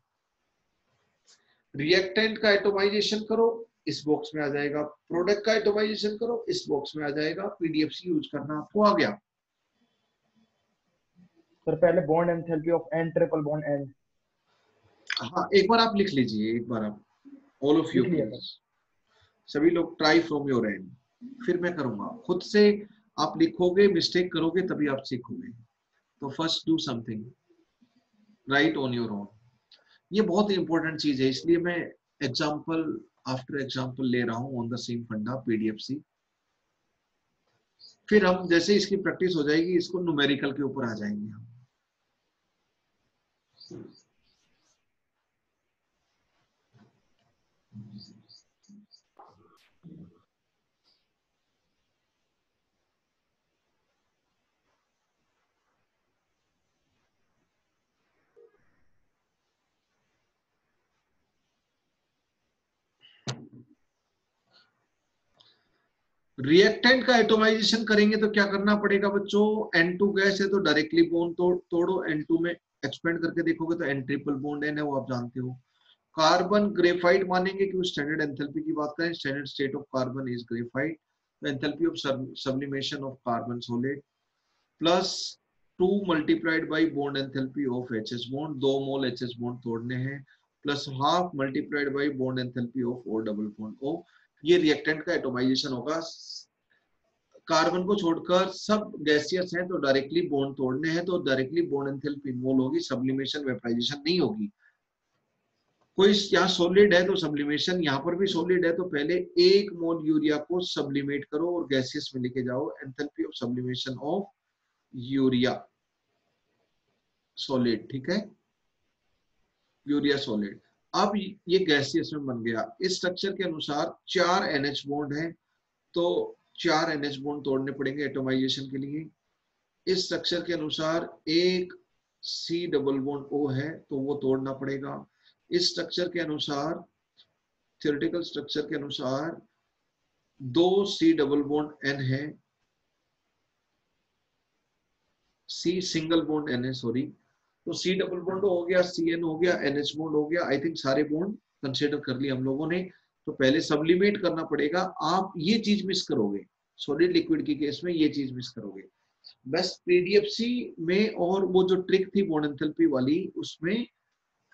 रिएक्टेंट का एटोमाइजेशन करो, इस बॉक्स में आ जाएगा। प्रोडक्ट का एटोमाइजेशन करो, इस बॉक्स में आ जाएगा। पीडीएफसी यूज करना आपको आ गया। सर पहले bond enthalpy of N triple bond N. हाँ, एक बार आप लिख लीजिए, एक बार आप ऑल ऑफ यू सभी लोग ट्राई फ्रॉम योर एंड, फिर मैं करूंगा। खुद से आप लिखोगे, मिस्टेक करोगे तभी आप सीखोगे। तो first do something, right on your own. ये बहुत इंपॉर्टेंट चीज है, इसलिए मैं एग्जाम्पल आफ्टर एग्जाम्पल ले रहा हूं ऑन द सेम फंडा पीडीएफसी। फिर हम जैसे इसकी प्रैक्टिस हो जाएगी, इसको न्यूमेरिकल के ऊपर आ जाएंगे हम। रिएक्टेंट का एटोमाइजेशन करेंगे तो क्या करना पड़ेगा बच्चों? N2 गैस है तो डायरेक्टली बॉन्ड तोड़ो। N2 में एक्सपेंड करके देखोगे तो N ट्रिपल बॉन्ड N है, वो आप जानते हो। कार्बन ग्रेफाइट मानेंगे कि स्टैंडर्ड एंथैल्पी की बात करें, standard state of carbon is graphite. Enthalpy of sublimation of carbon solid plus 2 multiplied by bond enthalpy of HH bond, 2 mole HH bond तोड़ने हैं, plus half multiplied by bond enthalpy of O double bond O। ये reactant का atomisation होगा। Carbon को छोड़कर सब gaseous हैं तो डायरेक्टली बॉन्ड तोड़ने हैं, तो डायरेक्टली बॉन्ड एंथैल्पी मोल होगी, सब्लिमेशन वेपराइजेशन नहीं होगी। कोई यहाँ सॉलिड है तो सब्लिमेशन, यहाँ पर भी सॉलिड है तो पहले 1 मोल यूरिया को सब्लिमेट करो और गैसियस में लेके जाओ। Enthalpy of sublimation of urea solid, ठीक है, यूरिया सॉलिड। अब ये गैसियस में बन गया। इस स्ट्रक्चर के अनुसार 4 NH बॉन्ड है तो 4 NH बॉन्ड तोड़ने पड़ेंगे एटोमाइजेशन के लिए। इस स्ट्रक्चर के अनुसार 1 C डबल बॉन्ड O है तो वो तोड़ना पड़ेगा। इस स्ट्रक्चर के अनुसार, थ्योरेटिकल स्ट्रक्चर के अनुसार 2 C डबल बॉन्ड N है, C सिंगल बॉन्ड N है, सॉरी। तो C डबल बॉन्ड हो गया, CN हो गया, NH बॉन्ड हो गया। आई थिंक सारे बॉन्ड कंसीडर कर लिए हम लोगों ने। तो पहले सब्लिमेट करना पड़ेगा। आप ये चीज मिस करोगे, सॉलिड लिक्विड की केस में ये चीज मिस करोगे। बस पीडीएफसी में और वो जो ट्रिक थी बॉन्ड एंथैल्पी वाली, उसमें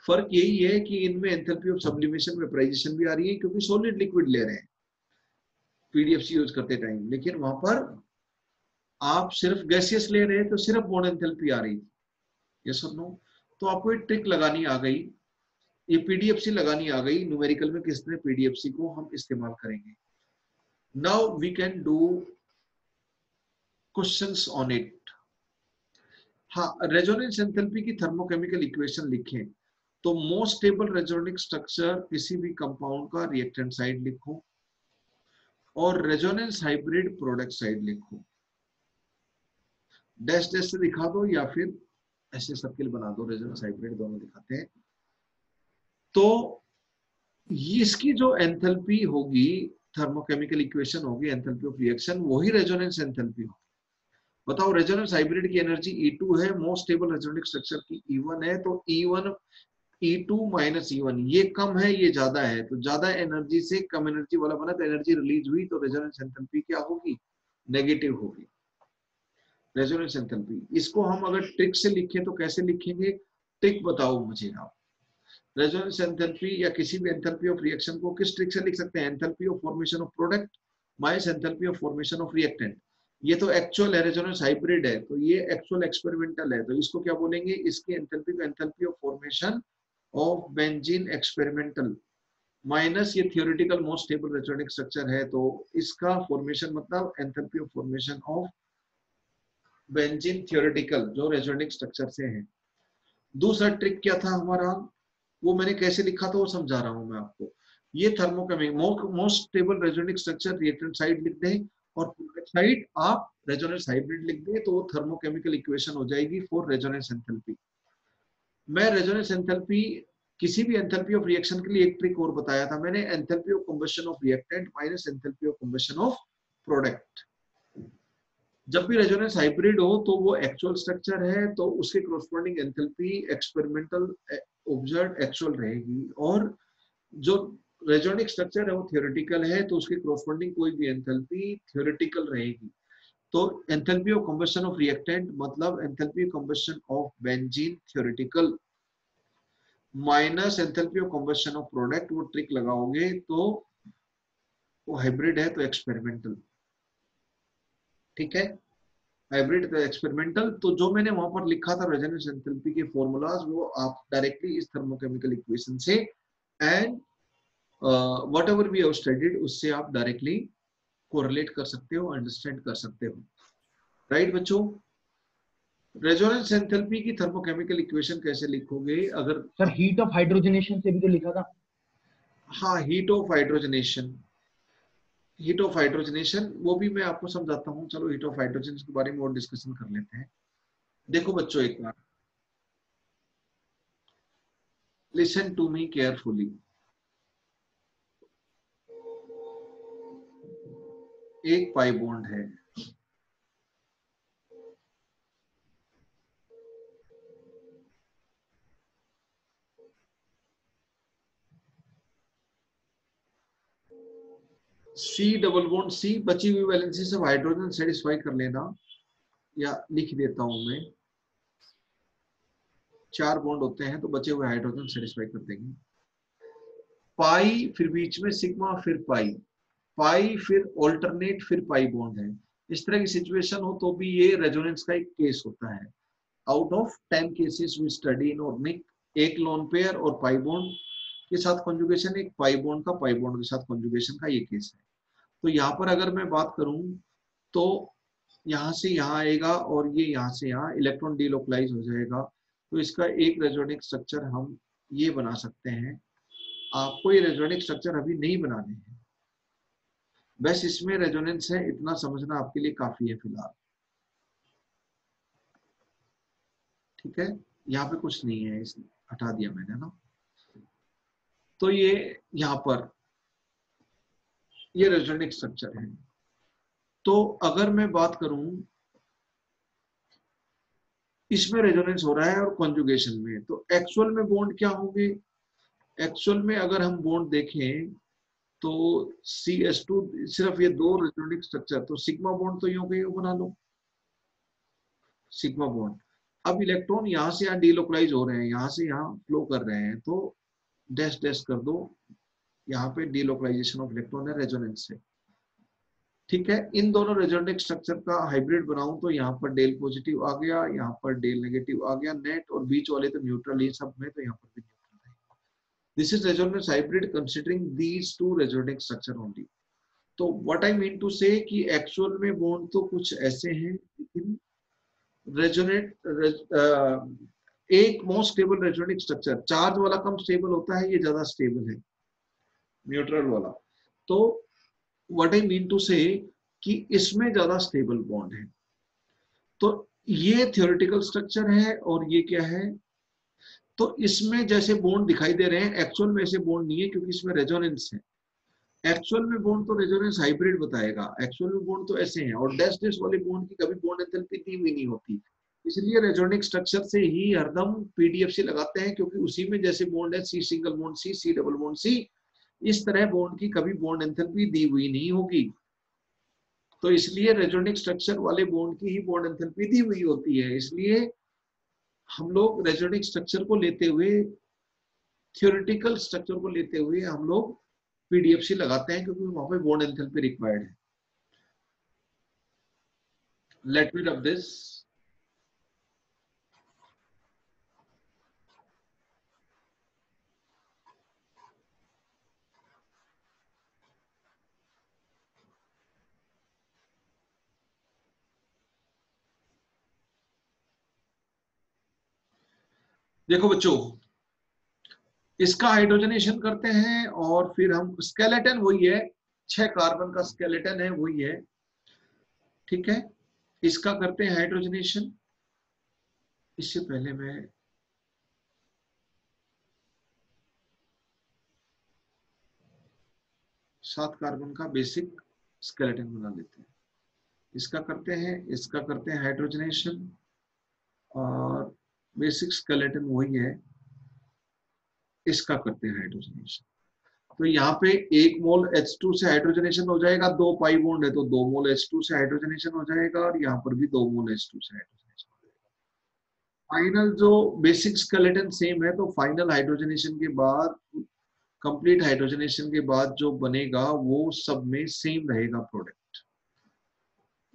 फर्क यही है कि इनमें एंथैल्पी ऑफ सब्लिमेशन वेपराइजेशन भी आ रही है क्योंकि सॉलिड लिक्विड ले रहे हैं पीडीएफसी यूज करते टाइम, लेकिन वहां पर आप सिर्फ गैसियस ले रहे हैं तो सिर्फ बॉन्ड एंथैल्पी आ रही थी। यस और नो? तो आपको एक ट्रिक लगानी आ गई, ये पीडीएफसी लगानी आ गई। न्यूमेरिकल में किस तरह पीडीएफसी को हम इस्तेमाल करेंगे। Now we can do questions on it. हाँ, रेजोनेंस एंथैल्पी की थर्मोकेमिकल इक्वेशन लिखें तो मोस्ट स्टेबल रेजोनेटिक स्ट्रक्चर किसी भी कंपाउंड का रिएक्टेंट साइड लिखो और रेजोनेंस हाइब्रिड प्रोडक्ट साइड लिखो। डैश डैश से दिखा दो या फिर ऐसे सर्किल बना दो, रेजोनेंस हाइब्रिड दोनों दिखाते हैं। तो इसकी जो एंथैल्पी होगी, थर्मोकेमिकल इक्वेशन होगी, एंथैल्पी ऑफ रिएक्शन, वही रेजोनेंस एंथैल्पी होगी। बताओ, रेजोनेंस हाइब्रिड की एनर्जी E2 है, मोस्ट स्टेबल रेजोनेटिक स्ट्रक्चर की E1 है, तो E2 माइनस E1, ये कम है ये ज्यादा है, तो ज्यादा एनर्जी से कम एनर्जी वाला बना तो एनर्जी रिलीज हुई, तो रेजोनेंस एंथैल्पी क्या होगी? नेगेटिव होगी। Resonance enthalpy. इसको हम अगर ट्रिक से लिखें तो कैसे लिखेंगे, ट्रिक बताओ मुझे आप। रेजोनेंस एंथैल्पी या किसी भी एंथैल्पी ऑफ रिएक्शन को किस ट्रिक से लिख सकते हैं, enthalpy of formation of product minus enthalpy of formation of reactant. ये तो एक्चुअल है, रेजोनेंस हाइब्रिड है, तो ये एक्चुअल एक्सपेरिमेंटल है, तो इसको क्या बोलेंगे, इसकी एंथैल्पी को enthalpy of formation of benzene experimental minus ये theoretical most stable resonating structure है, तो इसका फॉर्मेशन मतलब enthalpy of formation of benzene theoretical जो रेजोनेटिक स्ट्रक्चर से है। दूसरा ट्रिक क्या था हमारा, वो मैंने कैसे लिखा था वो समझा रहा हूं मैं आपको। ये thermochemical most stable resonating structure reactant side लिख दें और प्रोडक्ट साइड आप रेजोनेंस हाइब्रिड लिख दें, तो वो थर्मोकेमिकल इक्वेशन हो जाएगी फॉर रेजोनेंस एंथैल्पी। मैं रेजोनेंस एंथैल्पी किसी भी एंथैल्पी ऑफ रिएक्शन के लिए एक ट्रिक और बताया था मैंने, enthalpy of combustion of reactant minus enthalpy of combustion of product. जब भी रेजोनेंस हाइब्रिड हो तो वो एक्चुअल स्ट्रक्चर है, तो उसके corresponding enthalpy experimental observed actual रहेगी, और जो रेजोनेटिक स्ट्रक्चर है वो थियोरेटिकल है, तो उसकी कोरोस्पोंडिंग कोई भी एंथैल्पी थियोरेटिकल रहेगी। तो enthalpy of combustion of reactant मतलब enthalpy of combustion of benzene theoretical minus enthalpy of combustion of product, वो ट्रिक लगाओगे तो वो हाइब्रिड है तो एक्सपेरिमेंटल। ठीक है, हाइब्रिड तो एक्सपेरिमेंटल। तो जो मैंने वहां पर लिखा था रेजोनेंस एंथैल्पी के फॉर्मूलाज, वो आप डायरेक्टली इस थर्मोकेमिकल इक्वेशन से and whatever we have studied उससे आप डायरेक्टली कोरिलेट कर सकते हो, अंडरस्टैंड कर सकते हो। राइट बच्चों, रेजोनेंस एंथैल्पी की थर्मोकेमिकल इक्वेशन कैसे लिखोगे, अगर सर हीट ऑफ हाइड्रोजनेशन से भी तो लिखा था। हाँ, heat of hydrogenation, heat of hydrogenation वो भी मैं आपको समझाता हूँ। चलो हीट ऑफ हाइड्रोजन के बारे में और डिस्कशन कर लेते हैं। देखो बच्चों, एक बार लिसन टू मी केयरफुली। एक पाई बॉन्ड है, सी डबल बॉन्ड सी, बची हुई वैलेंसी सब हाइड्रोजन सेटिस्फाई कर लेना, या लिख देता हूं मैं, 4 बॉन्ड होते हैं तो बचे हुए हाइड्रोजन सेटिस्फाई कर देंगे। पाई फिर बीच में सिग्मा फिर पाई, पाई फिर ऑल्टरनेट फिर पाई बॉन्ड है। इस तरह की सिचुएशन हो तो भी ये रेजोनेंस का एक केस होता है। Out of 10 cases we study in organic, एक लोन पेयर और पाई बॉन्ड के साथ कॉन्जुगेशन, एक पाई बॉन्ड का पाई बॉन्ड के साथ कॉन्जुगेशन का ये केस है। तो यहाँ पर अगर मैं बात करूं तो यहाँ से यहाँ आएगा और ये यहाँ से यहाँ इलेक्ट्रॉन डीलोकलाइज हो जाएगा, तो इसका एक रेजोनेटिक स्ट्रक्चर हम ये बना सकते हैं। आपको ये रेजोनेटिक स्ट्रक्चर अभी नहीं बनाने हैं, बस इसमें रेजोनेंस है इतना समझना आपके लिए काफी है फिलहाल। ठीक है, यहाँ पे कुछ नहीं है, इस हटा दिया मैंने ना। तो ये यहाँ पर ये रेजोनेटिक स्ट्रक्चर है। तो अगर मैं बात करूं इसमें रेजोनेंस हो रहा है और कॉन्जुगेशन में, तो एक्चुअल में बॉन्ड क्या होंगे, एक्चुअल में अगर हम बॉन्ड देखें तो CH2 सिर्फ ये 2 रेजोनेटिक स्ट्रक्चर, तो सिग्मा बॉन्ड तो यूं के यूं बना लो सिग्मा बॉन्ड। अब इलेक्ट्रॉन यहाँ से यहाँ डीलोकलाइज हो रहे हैं, यहाँ से यहाँ फ्लो कर रहे हैं, तो डैश डैश कर दो, यहाँ पे डीलोकलाइजेशन ऑफ इलेक्ट्रॉन है रेजोनेंस से। ठीक है, इन दोनों रेजोनेटिक स्ट्रक्चर का हाइब्रिड बनाऊं तो यहाँ पर डेल पॉजिटिव आ गया, यहाँ पर डेल नेगेटिव आ गया नेट, और बीच वाले तो न्यूट्रल ही सब में, तो यहाँ पर भी न्यूट्रल है। This is resonance hybrid considering these 2 resonating structure only. तो what I mean to say कि एक्चुअल में बॉन्ड तो कुछ ऐसे हैं, लेकिन रेजोनेट एक most stable resonating structure, charge वाला कम स्टेबल होता है, ये ज्यादा स्टेबल है न्यूट्रल वाला। तो what I mean to say कि इसमें ज्यादा स्टेबल बॉन्ड है। तो ये थ्योरेटिकल स्ट्रक्चर है और ये क्या है, तो इसमें जैसे बॉन्ड दिखाई दे रहे हैं एक्चुअल में ऐसे बॉन्ड नहीं है, क्योंकि इसमें रेजोनेंस है। एक्चुअल में बॉन्ड तो रेजोनेंस हाइब्रिड बताएगा, एक्चुअल में बॉन्ड तो ऐसे हैं, और डैश डैश वाले बॉन्ड की कभी बॉन्ड एंथैल्पी दी हुई नहीं होती, इसलिए रेजोनेटिक स्ट्रक्चर से ही हरदम पीडीएफसी लगाते हैं, क्योंकि उसी में जैसे बॉन्ड है C single bond C, C double bond C, इस तरह बॉन्ड की कभी बॉन्ड एंथैल्पी दी हुई नहीं होगी। तो इसलिए रेजोनिक स्ट्रक्चर वाले बॉन्ड की ही बॉन्ड एंथैल्पी दी हुई होती है। इसलिए हम लोग रेजोनिक स्ट्रक्चर को लेते हुए, थ्योरेटिकल स्ट्रक्चर को लेते हुए हम लोग पीडीएफसी लगाते हैं, क्योंकि वहां पे बॉन्ड एंथैल्पी रिक्वायर्ड है। Let me rub this. देखो बच्चों, इसका हाइड्रोजनेशन करते हैं और फिर हम स्केलेटन वही है, 6 कार्बन का स्केलेटन है वही है, ठीक है। इसका करते हैं हाइड्रोजनेशन। इससे पहले मैं सात कार्बन का बेसिक स्केलेटन बना लेते हैं। इसका करते हैं, इसका करते हैं हाइड्रोजनेशन और बेसिक स्केलेटन वही है, इसका करते हैं हाइड्रोजनेशन। तो यहाँ पे 1 मोल H2 से हाइड्रोजनेशन हो जाएगा, 2 पाई बॉन्ड है तो 2 मोल H2 से हाइड्रोजनेशन हो जाएगा, और यहाँ पर भी 2 मोल H2 से हाइड्रोजनेशन हो जाएगा। फाइनल जो बेसिक स्केलेटन सेम है, तो फाइनल हाइड्रोजनेशन के बाद, कंप्लीट हाइड्रोजनेशन के बाद जो बनेगा वो सब में सेम रहेगा product,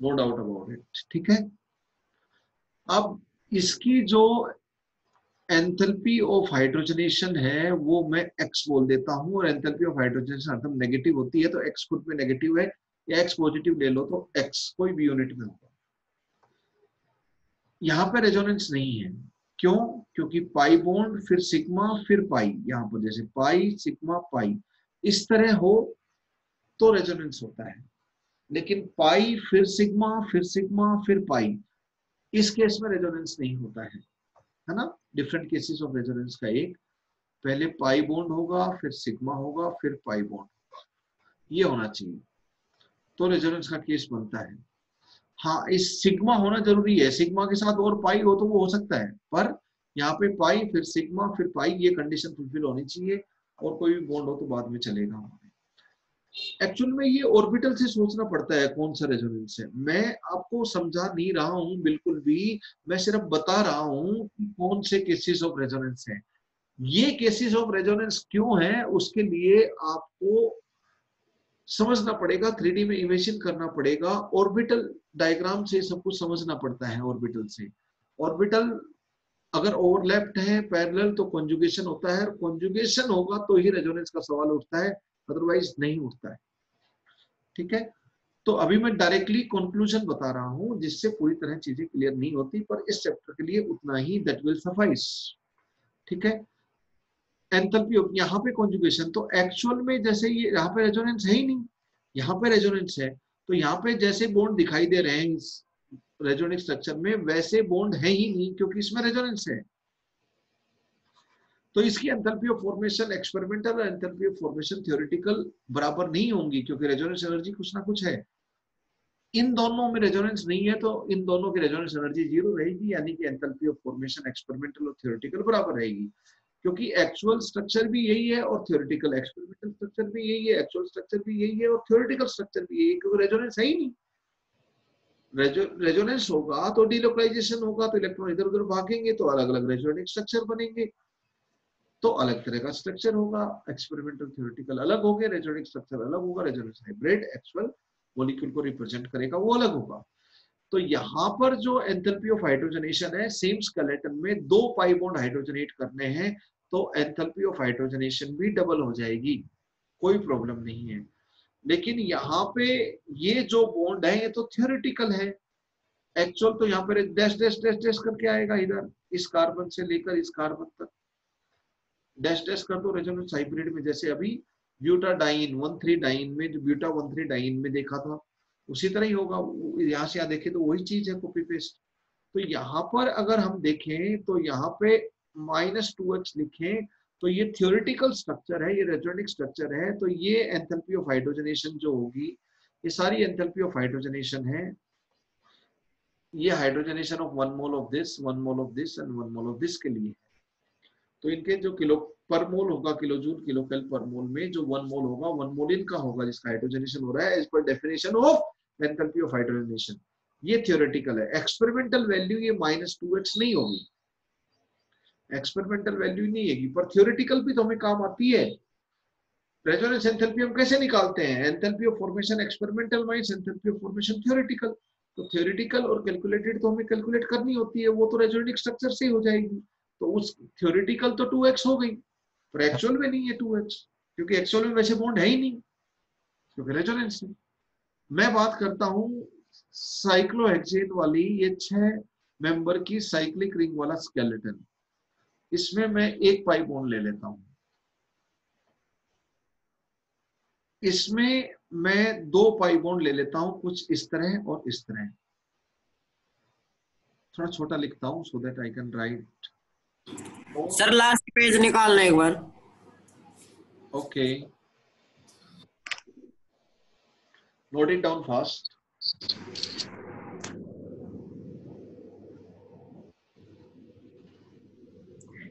no doubt about it, ठीक है। अब इसकी जो एंथैल्पी ऑफ हाइड्रोजनेशन है वो मैं x बोल देता हूं, और एंथैल्पी ऑफ हाइड्रोजनेशन हरदम नेगेटिव होती है, तो x खुद में नेगेटिव है, या x पॉजिटिव ले लो तो x कोई भी यूनिट में होगा। यहाँ पे रेजोनेंस नहीं है, क्यों? क्योंकि पाई बॉन्ड फिर सिग्मा फिर पाई, यहाँ पर जैसे पाई सिग्मा पाई इस तरह हो तो रेजोनेंस होता है, लेकिन पाई फिर सिग्मा फिर पाई, इस केस में रेजोनेंस नहीं होता है ना। डिफरेंट केसेस ऑफ रेजोनेंस का एक, पहले पाई बॉन्ड होगा, फिर सिग्मा होगा, फिर पाई बॉन्ड होगा, ये होना चाहिए, तो रेजोनेंस का केस बनता है। हाँ, इस सिग्मा होना जरूरी है, सिग्मा के साथ और पाई हो तो वो हो सकता है, पर यहाँ पे पाई फिर सिग्मा फिर पाई, ये कंडीशन फुलफिल होनी चाहिए, और कोई भी बॉन्ड हो तो बाद में चलेगा। एक्चुअल में ये ऑर्बिटल से सोचना पड़ता है कौन सा रेजोनेंस है। मैं आपको समझा नहीं रहा हूं बिल्कुल भी, मैं सिर्फ बता रहा हूं कि कौन से केसेस ऑफ रेजोनेंस है। ये केसेस ऑफ रेजोनेंस क्यों है, उसके लिए आपको समझना पड़ेगा, 3D में इमेजिन करना पड़ेगा, ऑर्बिटल डायग्राम से सब कुछ समझना पड़ता है। ऑर्बिटल से, ऑर्बिटल अगर ओवरलैप्ड है पैरेलल तो कॉन्जुगेशन होता है, और कॉन्जुगेशन होगा तो ही रेजोनेंस का सवाल उठता है, अदरवाइज नहीं उठता है, ठीक है। तो अभी मैं डायरेक्टली कंक्लूजन बता रहा हूं, जिससे पूरी तरह चीजें क्लियर नहीं होती, पर इस चैप्टर के लिए उतना ही, दैट विल सफाइस, ठीक है। एंथैल्पी ऑफ, यहाँ पे कॉन्जुगेशन, तो एक्चुअल में जैसे ये यहाँ पे रेजोनेंस है ही नहीं, यहाँ पे रेजोनेंस है, तो यहाँ पे जैसे बॉन्ड दिखाई दे रहे हैं इस रेजोनिक स्ट्रक्चर में, वैसे बॉन्ड है ही नहीं, क्योंकि इसमें रेजोनेंस है। तो इसकी एंथैल्पी ऑफ फॉर्मेशन एक्सपेरिमेंटल और एंथैल्पी ऑफ फॉर्मेशन थ्योरेटिकल बराबर नहीं होंगी, क्योंकि रेजोनेंस एनर्जी कुछ ना कुछ है। इन दोनों में रेजोनेंस नहीं है, तो इन दोनों की रेजोनेंस एनर्जी 0 रहेगी, यानी कि एंथैल्पी ऑफ फॉर्मेशन एक्सपेरिमेंटल और थ्योरेटिकल बराबर रहेगी, क्योंकि एक्चुअल स्ट्रक्चर भी यही है और थ्योरेटिकल, एक्सपेरिमेंटल स्ट्रक्चर भी यही है, एक्चुअल स्ट्रक्चर भी यही है और थ्योरेटिकल स्ट्रक्चर भी यही है, क्योंकि रेजोनेंस है ही नहीं। रेजोनेंस होगा तो डिलोकलाइजेशन होगा, तो इलेक्ट्रॉन इधर उधर भागेंगे, तो अलग अलग रेजोनिक स्ट्रक्चर बनेंगे, तो अलग तरह का स्ट्रक्चर होगा। एक्सपेरिमेंटल थ्योरेटिकल अलग होंगे, रेजोनिक स्ट्रक्चर अलग होगा, रेजोनेंस हाइब्रिड एक्चुअल मॉलिक्यूल को रिप्रेजेंट करेगा, वो अलग होगा। तो यहाँ पर जो एंथैल्पी ऑफ हाइड्रोजनेशन है, सेम स्केलेटन में 2 पाई बॉन्ड हाइड्रोजनेट करने हैं, तो एंथैल्पी ऑफ हाइड्रोजनेशन भी डबल हो जाएगी, कोई प्रॉब्लम नहीं है। लेकिन यहाँ पे ये जो बॉन्ड है ये तो थ्योरेटिकल है, एक्चुअल तो यहाँ पर डैश डैश डैश डैश करके आएगा, इधर इस कार्बन से लेकर इस कार्बन तक डैश डैश कर दो रेजोनेंस हाइब्रिड में, जैसे अभी ब्यूटाडाइन 1,3 डाइन में, जो ब्यूटा 1,3 डाइन में देखा था, उसी तरह ही होगा। यहाँ से यहाँ देखें तो वही चीज है, कॉपी पेस्ट। तो यहाँ पर अगर हम देखें तो यहाँ पे -2h लिखें तो ये थ्योरेटिकल स्ट्रक्चर है, ये रेजोनिक स्ट्रक्चर है, तो ये एंथैल्पी ऑफ हाइड्रोजनेशन जो होगी, ये सारी एंथैल्पी ऑफ हाइड्रोजनेशन है। ये hydrogenation of 1 mole of this, 1 mole of this and 1 mole of this के लिए। तो इनके जो किलो पर मोल होगा, किलो जूल किलो कैल पर मोल में जो 1 मोल होगा, 1 मोल इनका होगा जिसका हाइड्रोजनेशन हो रहा है as per definition of enthalpy of hydrogenation, ये थ्योरेटिकल है। एक्सपेरिमेंटल वैल्यू ये -2x नहीं होगी, एक्सपेरिमेंटल वैल्यू नहीं होगी, पर थ्योरेटिकल भी तो हमें काम आती है। रेजोनेंस एंथैल्पी हम कैसे निकालते हैं? Enthalpy of formation experimental minus enthalpy of formation theoretical. तो थ्योरेटिकल और कैलकुलेटेड तो हमें कैलकुलेट करनी होती है, वो तो रेजोनेटिक स्ट्रक्चर से ही हो जाएगी। तो उस थ्योरेटिकल तो 2x हो गई, पर एक्चुअल में नहीं है 2x, क्योंकि एक्चुअल में वैसे बॉन्ड है ही नहीं, क्योंकि रेजोनेंस है। मैं बात करता हूं साइक्लोहेक्सेन वाली, ये 6 मेंबर की साइक्लिक रिंग वाला स्केलेटन, इसमें मैं एक पाई बॉन्ड ले लेता हूं। इसमें मैं 2 पाई बॉन्ड ले लेता हूं, कुछ इस तरह और इस तरह। थोड़ा छोटा लिखता हूं so that I can write. Sir last page निकालना एक बार। Okay, note it down fast.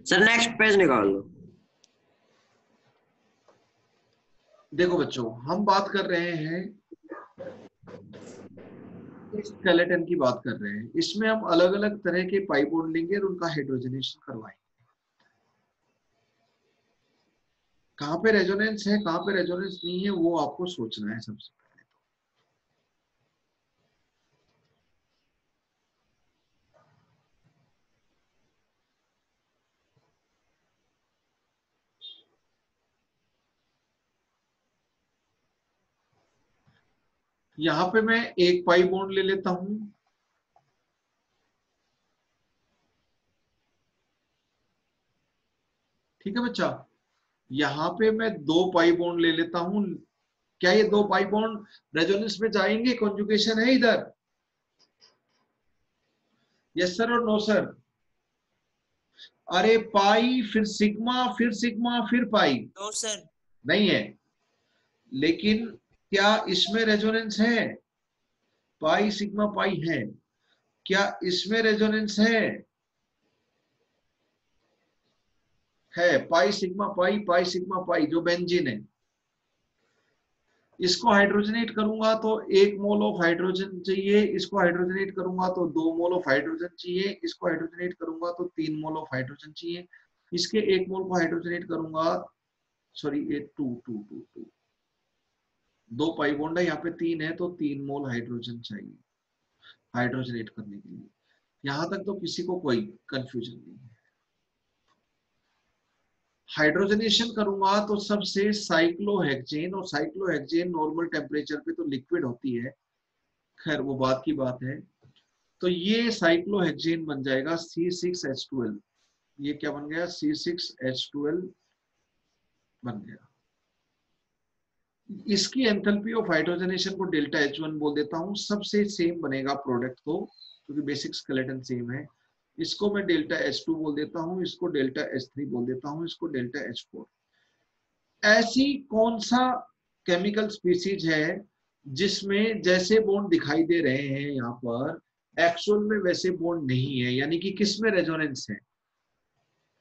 Sir next page निकाल लो। देखो बच्चों, हम बात कर रहे हैं स्केलेटन की बात कर रहे हैं, इसमें हम अलग अलग तरह के पाई बॉन्ड लेंगे और उनका हाइड्रोजनेशन करवाएंगे। कहां पे रेजोनेंस है, कहां पे रेजोनेंस नहीं है, वो आपको सोचना है सबसे पहले। यहां पे मैं एक पाई बॉन्ड ले लेता हूं, ठीक है बच्चा। यहां पे मैं 2 पाई बॉन्ड ले लेता हूं। क्या ये 2 पाई बॉन्ड रेजोनेंस में जाएंगे? कॉन्जुगेशन है इधर, यस सर और नो सर? अरे पाई फिर सिग्मा फिर सिग्मा फिर पाई, नो सर। नहीं है। लेकिन क्या इसमें रेजोनेंस है? पाई सिग्मा पाई है, क्या इसमें रेजोनेंस है? है, pi sigma pi sigma pi, जो बेंजीन है। इसको हाइड्रोजनेट करूंगा तो 1 मोल ऑफ हाइड्रोजन चाहिए, इसको हाइड्रोजनेट करूंगा तो 2 मोल ऑफ हाइड्रोजन चाहिए, इसको हाइड्रोजनेट करूंगा तो 3 मोल ऑफ हाइड्रोजन चाहिए, इसके 1 मोल को हाइड्रोजनेट करूंगा, सॉरी ये 2 2 पाई बॉन्ड है, यहाँ पे 3 है, तो 3 मोल हाइड्रोजन चाहिए हाइड्रोजनेट करने के लिए। यहां तक तो किसी को कोई कंफ्यूजन नहीं है। हाइड्रोजनेशन करूंगा तो सबसे साइक्लोहेक्सेन, और साइक्लोहेक्सेन नॉर्मल टेम्परेचर पे तो लिक्विड होती है, खैर वो बात की बात है। तो ये साइक्लोहेक्सेन बन जाएगा C6H12। ये क्या बन गया? C6H12 बन गया। इसकी एंथैल्पी ऑफ हाइड्रोजनेशन को डेल्टा H1 बोल देता हूं, सबसे सेम बनेगा प्रोडक्ट को, क्योंकि बेसिक स्केलेटन सेम है। इसको मैं डेल्टा H2 बोल देता हूं, इसको डेल्टा H3 बोल देता हूं, इसको डेल्टा H4। ऐसी कौन सा केमिकल स्पीसीज है जिसमें जैसे बॉन्ड दिखाई दे रहे हैं यहाँ पर, एक्चुअल में वैसे बॉन्ड नहीं है? यानी कि किसमें रेजोनेंस है?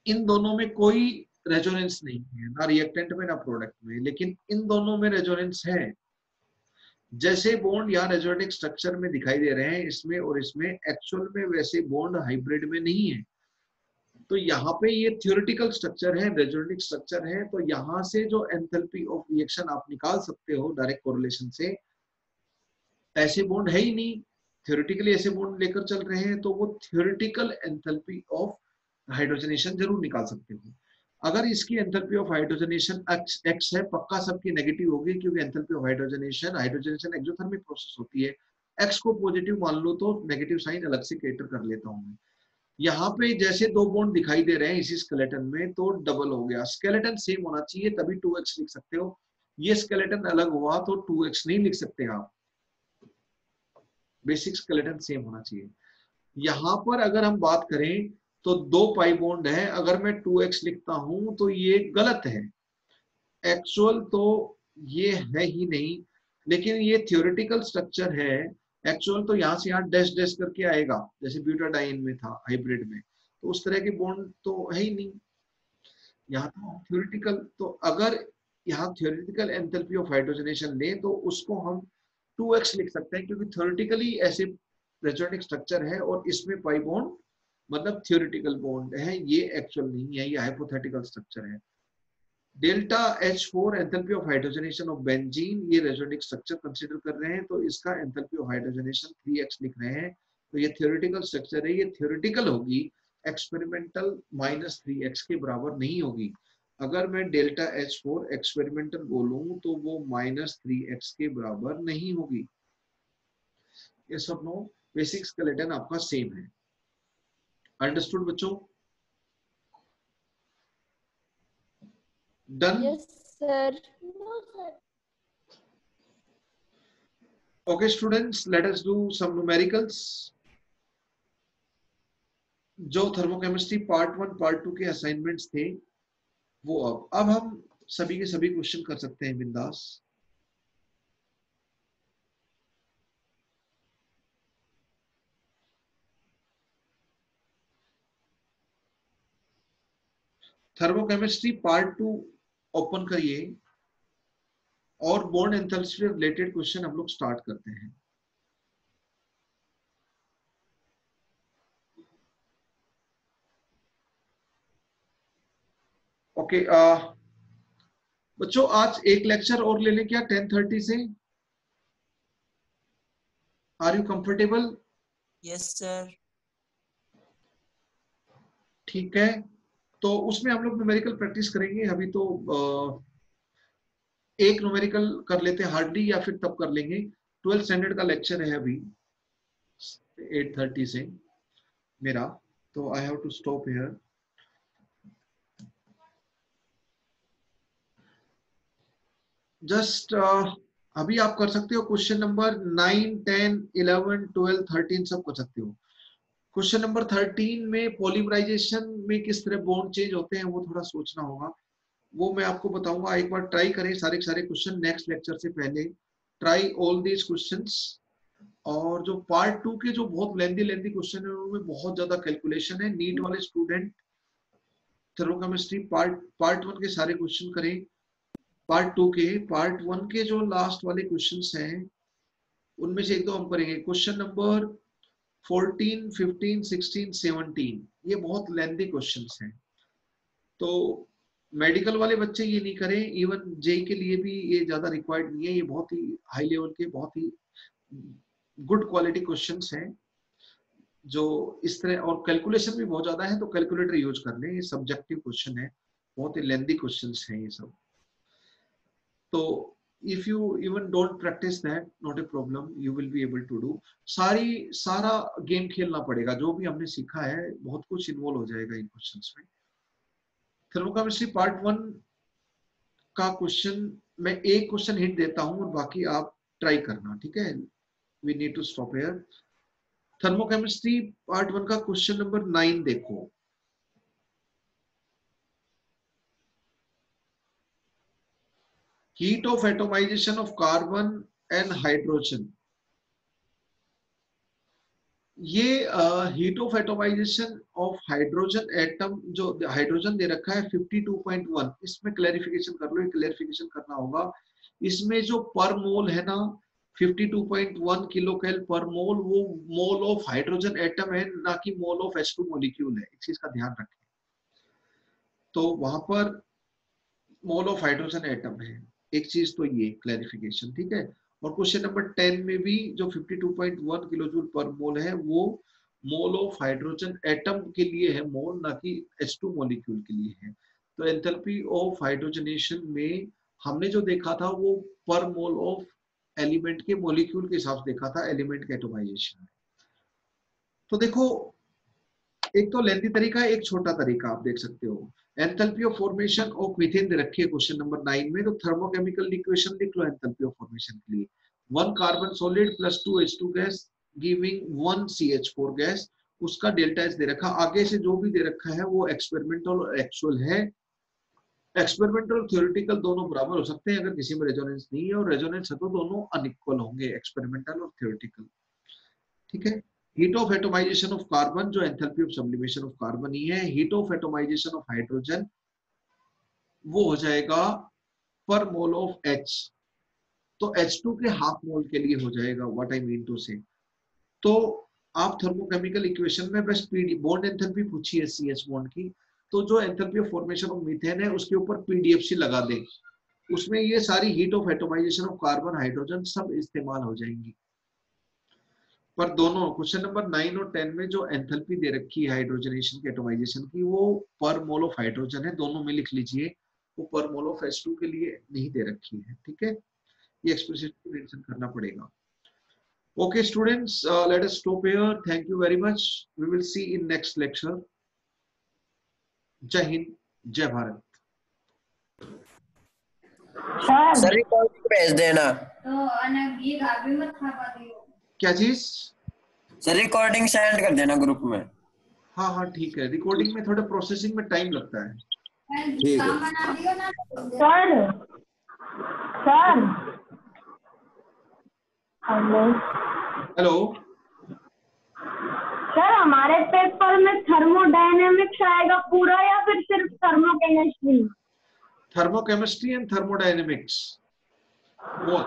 इन दोनों में कोई रेजोनेंस नहीं है, ना रिएक्टेंट में ना प्रोडक्ट में, लेकिन इन दोनों में रेजोनेंस है। जैसे बॉन्ड यहाँ रेजोनेटिक स्ट्रक्चर में दिखाई दे रहे हैं इसमें और इसमें, एक्चुअल में वैसे बॉन्ड हाइब्रिड में नहीं है। तो यहाँ पे ये थ्योरेटिकल स्ट्रक्चर है, रेजोनेटिक स्ट्रक्चर है, तो यहाँ से जो एंथैल्पी ऑफ रिएक्शन आप निकाल सकते हो डायरेक्ट कोरिलेशन से, ऐसे बॉन्ड है ही नहीं, थ्योरेटिकली ऐसे बॉन्ड लेकर चल रहे हैं, तो वो थ्योरेटिकल एंथैल्पी ऑफ हाइड्रोजनेशन जरूर निकाल सकते हो। अगर इसकी एंथैल्पी ऑफ हाइड्रोजनेशन x है, पक्का सबकी नेगेटिव होगी, क्योंकि enthalpy of hydrogenation exothermic process होती है। x को पॉजिटिव मान लो तो नेगेटिव साइन अलग से कैटर कर लेता हूं मैं। यहाँ पे जैसे 2 बॉन्ड दिखाई दे रहे हैं इसी स्केलेटन में, तो डबल हो गया। स्केलेटन सेम होना चाहिए तभी 2x लिख सकते हो, ये स्केलेटन अलग हुआ तो 2x नहीं लिख सकते आप, बेसिक स्केलेटन सेम होना चाहिए। यहाँ पर अगर हम बात करें तो 2 पाई बॉन्ड है, अगर मैं 2x लिखता हूं तो ये गलत है, एक्चुअल तो ये है ही नहीं, लेकिन ये थ्योरेटिकल स्ट्रक्चर है। एक्चुअल तो यहाँ से यहाँ डैश डैश करके आएगा, जैसे ब्यूटाडाइन में था हाइब्रिड में, तो उस तरह के बॉन्ड तो है ही नहीं। यहाँ तो थ्योरेटिकल, तो अगर यहाँ थ्योरेटिकल एंथैल्पी ऑफ हाइड्रोजनेशन ले तो उसको हम 2x लिख सकते हैं, क्योंकि थ्योरेटिकली ऐसे रेजोनेटिक स्ट्रक्चर है और इसमें पाई बॉन्ड मतलब थ्योरेटिकल बॉन्ड है, ये एक्चुअल नहीं है, ये हाइपोथेटिकल स्ट्रक्चर है। Delta H4 enthalpy of hydrogenation of benzene, ये रेजोनेटिक स्ट्रक्चर कंसीडर कर रहे हैं, तो इसका एंथैल्पी ऑफ हाइड्रोजनेशन 3x लिख रहे हैं। तो ये थ्योरेटिकल स्ट्रक्चर है, ये थ्योरेटिकल होगी, एक्सपेरिमेंटल -3x के बराबर नहीं होगी। अगर मैं डेल्टा H4 एक्सपेरिमेंटल बोलूं तो वो -3x के बराबर नहीं होगी। ये सब नो बेसिक स्केलेटन आपका सेम है। अंडरस्टूड बच्चों? Done? Yes, sir. No, sir. Okay, students, let us do some numericals. जो थर्मोकेमिस्ट्री पार्ट 1 पार्ट 2 के असाइनमेंट्स थे वो अब हम सभी के सभी क्वेश्चन कर सकते हैं बिंदास। थर्मोकेमिस्ट्री पार्ट 2 ओपन करिए और बॉन्ड एंथैल्पी से रिलेटेड क्वेश्चन हम लोग स्टार्ट करते हैं। ओके, बच्चों आज एक लेक्चर और ले लें क्या 10:30 से? Are you comfortable? Yes sir. ठीक है, तो उसमें हम लोग न्यूमेरिकल प्रैक्टिस करेंगे। अभी तो एक न्यूमेरिकल कर लेते हैं हार्डली, या फिर तब कर लेंगे। 12th स्टैंडर्ड का लेक्चर है अभी 8:30 से मेरा, तो I have to stop here. Just अभी आप कर सकते हो क्वेश्चन नंबर 9, 10, 11, 12, 13 सब कर सकते हो। क्वेश्चन नंबर 13 में पॉलीमराइजेशन में किस तरह बॉन्ड चेंज होते हैं वो थोड़ा सोचना होगा, वो मैं आपको बताऊंगा। एक बार ट्राई करें सारे क्वेश्चन नेक्स्ट लेक्चर से पहले, ट्राई ऑल दीज क्वेश्चंस। और जो पार्ट 2 के जो बहुत लेंदी क्वेश्चन है उनमें बहुत ज्यादा कैलकुलेशन है। नीट वाले स्टूडेंट थर्मोकेमिस्ट्री पार्ट 1 के सारे क्वेश्चन करें। पार्ट 1 के जो लास्ट वाले क्वेश्चंस हैं उनमें से एक दो हम करेंगे। क्वेश्चन नंबर 14, 15, 16, 17 ये बहुत लेंदी क्वेश्चंस हैं, तो मेडिकल वाले बच्चे ये नहीं करें। इवन जेई के लिए भी ये ज्यादा रिक्वायर्ड नहीं है, ये बहुत ही हाई लेवल के बहुत ही गुड क्वालिटी क्वेश्चंस हैं जो इस तरह, और कैलकुलेशन भी बहुत ज्यादा है, तो कैलकुलेटर यूज कर लें। ये सब्जेक्टिव क्वेश्चन है, बहुत ही लेंदी क्वेश्चंस हैं ये सब। तो if you even don't practice that, not a problem, you will be able to do। सारा गेम खेलना पड़ेगा, जो भी हमने सीखा है बहुत कुछ इन्वॉल्व हो जाएगा इन क्वेश्चंस में। थर्मोकेमिस्ट्री पार्ट 1 का क्वेश्चन मैं एक क्वेश्चन हिंट देता हूं और बाकी आप ट्राई करना, ठीक है? We need to stop here. Thermochemistry part 1 का क्वेश्चन नंबर 9 देखो। Heat of atomization of carbon and hydrogen। ये heat of atomization of hydrogen atom, जो हाइड्रोजन दे रखा है 52.1, इसमें क्लैरिफिकेशन कर लो, क्लैरिफिकेशन करना होगा। इसमें जो पर मोल है ना 52.1 किलोकैल पर मोल, वो मोल ऑफ हाइड्रोजन एटम है, ना कि मोल ऑफ H2 मॉलिक्यूल है। इस चीज का ध्यान रखें। तो वहां पर मोल ऑफ हाइड्रोजन एटम है, एक चीज तो ये क्लैरिफिकेशन, ठीक है? और क्वेश्चन नंबर 10 में भी जो 52.1 किलोजूल पर मोल है वो मोल ऑफ हाइड्रोजन एटम के लिए है मोल, ना कि H2 मॉलिक्यूल के लिए है। तो एंथैल्पी ऑफ हाइड्रोजनेशन में हमने जो देखा था वो पर मोल ऑफ एलिमेंट के मॉलिक्यूल के हिसाब से देखा था, एलिमेंट के एटोमाइजेशन में। तो देखो, एक तो लेंथी तरीका है, एक छोटा तरीका आप देख सकते हो। Enthalpy of formation of methane दे रखी है क्वेश्चन नंबर 9 में, तो थर्मोकेमिकल इक्वेशन लिख लो एंथैल्पी ऑफ फॉर्मेशन के लिए। 1 carbon solid plus 2 H2 gas giving 1 CH4 gas, उसका डेल्टा एच दे रखा। आगे से जो भी दे रखा है वो एक्सपेरिमेंटल और एक्चुअल है। एक्सपेरिमेंटल और थ्योरेटिकल दोनों बराबर हो सकते हैं अगर किसी में रेजोनेंस नहीं है, और रेजोनेंस है तो दोनों अनइक्वल होंगे, एक्सपेरिमेंटल और थ्योरेटिकल, ठीक है? Heat of atomization of carbon, जो enthalpy of sublimation of carbon ही है। Heat of atomization of hydrogen वो हो जाएगा पर मोल ऑफ H, तो H2 के हाफ मोल के लिए हो जाएगा, व्हाट आई मीन टू से। तो आप थर्मोकेमिकल इक्वेशन में बस पीडी बॉन्ड एंथैल्पी पूछिए CH बॉन्ड की, तो जो enthalpy of formation of methane है उसके ऊपर PDFC लगा दें, उसमें ये सारी heat of atomization of carbon hydrogen सब इस्तेमाल हो जाएंगी। पर दोनों क्वेश्चन नंबर 9 और 10 में जो एंथैल्पी दे रखी है हाइड्रोजनेशन की एटोमाइजेशन की, वो पर मोल ऑफ हाइड्रोजन है, दोनों में लिख लीजिए, वो पर मोल ऑफ H2 के लिए नहीं दे रखी है, ठीक है, ये एक्सप्लिसिटली मेंशन करना पड़ेगा। Okay students, let us stop here. Thank you very much. We will see in next lecture. Jai Hind, Jai Bharat. Sir recording भेज देना। तो अनग ये गाभी मत खा पाती हो। क्या चीज? सर रिकॉर्डिंग सेंड कर देना ग्रुप में। हाँ हाँ ठीक है, रिकॉर्डिंग में थोड़ा प्रोसेसिंग में टाइम लगता है। ठीक है। बना दियो ना। Sir sir hello hello, sir, हमारे पेपर में थर्मोडायनेमिक्स आएगा पूरा या फिर सिर्फ thermochemistry? Thermochemistry and thermodynamics both.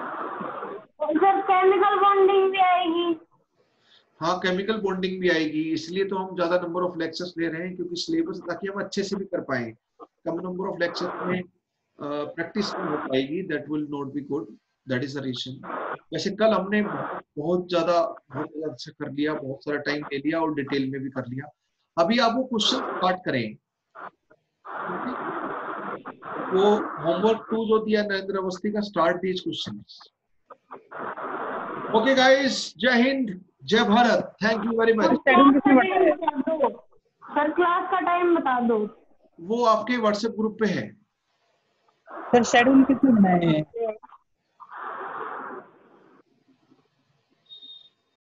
Sir chemical bonding भी आएगी? हाँ केमिकल बॉन्डिंग भी आएगी, इसलिए तो हम ज्यादा नंबर ऑफ लेक्चर्स ले रहे हैं, क्योंकि सिलेबस ताकि हम अच्छे से भी कर पाए। कम नंबर ऑफ लेक्चर में प्रैक्टिस नहीं हो पाएगी, that will not be good, that is the reason. वैसे कल हमने बहुत ज्यादा अच्छा कर लिया, बहुत सारा टाइम ले लिया और डिटेल में भी कर लिया। अभी आप वो क्वेश्चन स्टार्ट करें, वो होमवर्क 2 जो दिया नरेंद्र अवस्थी का, start these questions. Okay guys, जय हिंद, जय Bharat, thank you very much. Sir class का टाइम बता दो। वो आपके व्हाट्सएप ग्रुप पे है। सर शेड्यूल किसने बनाए हैं?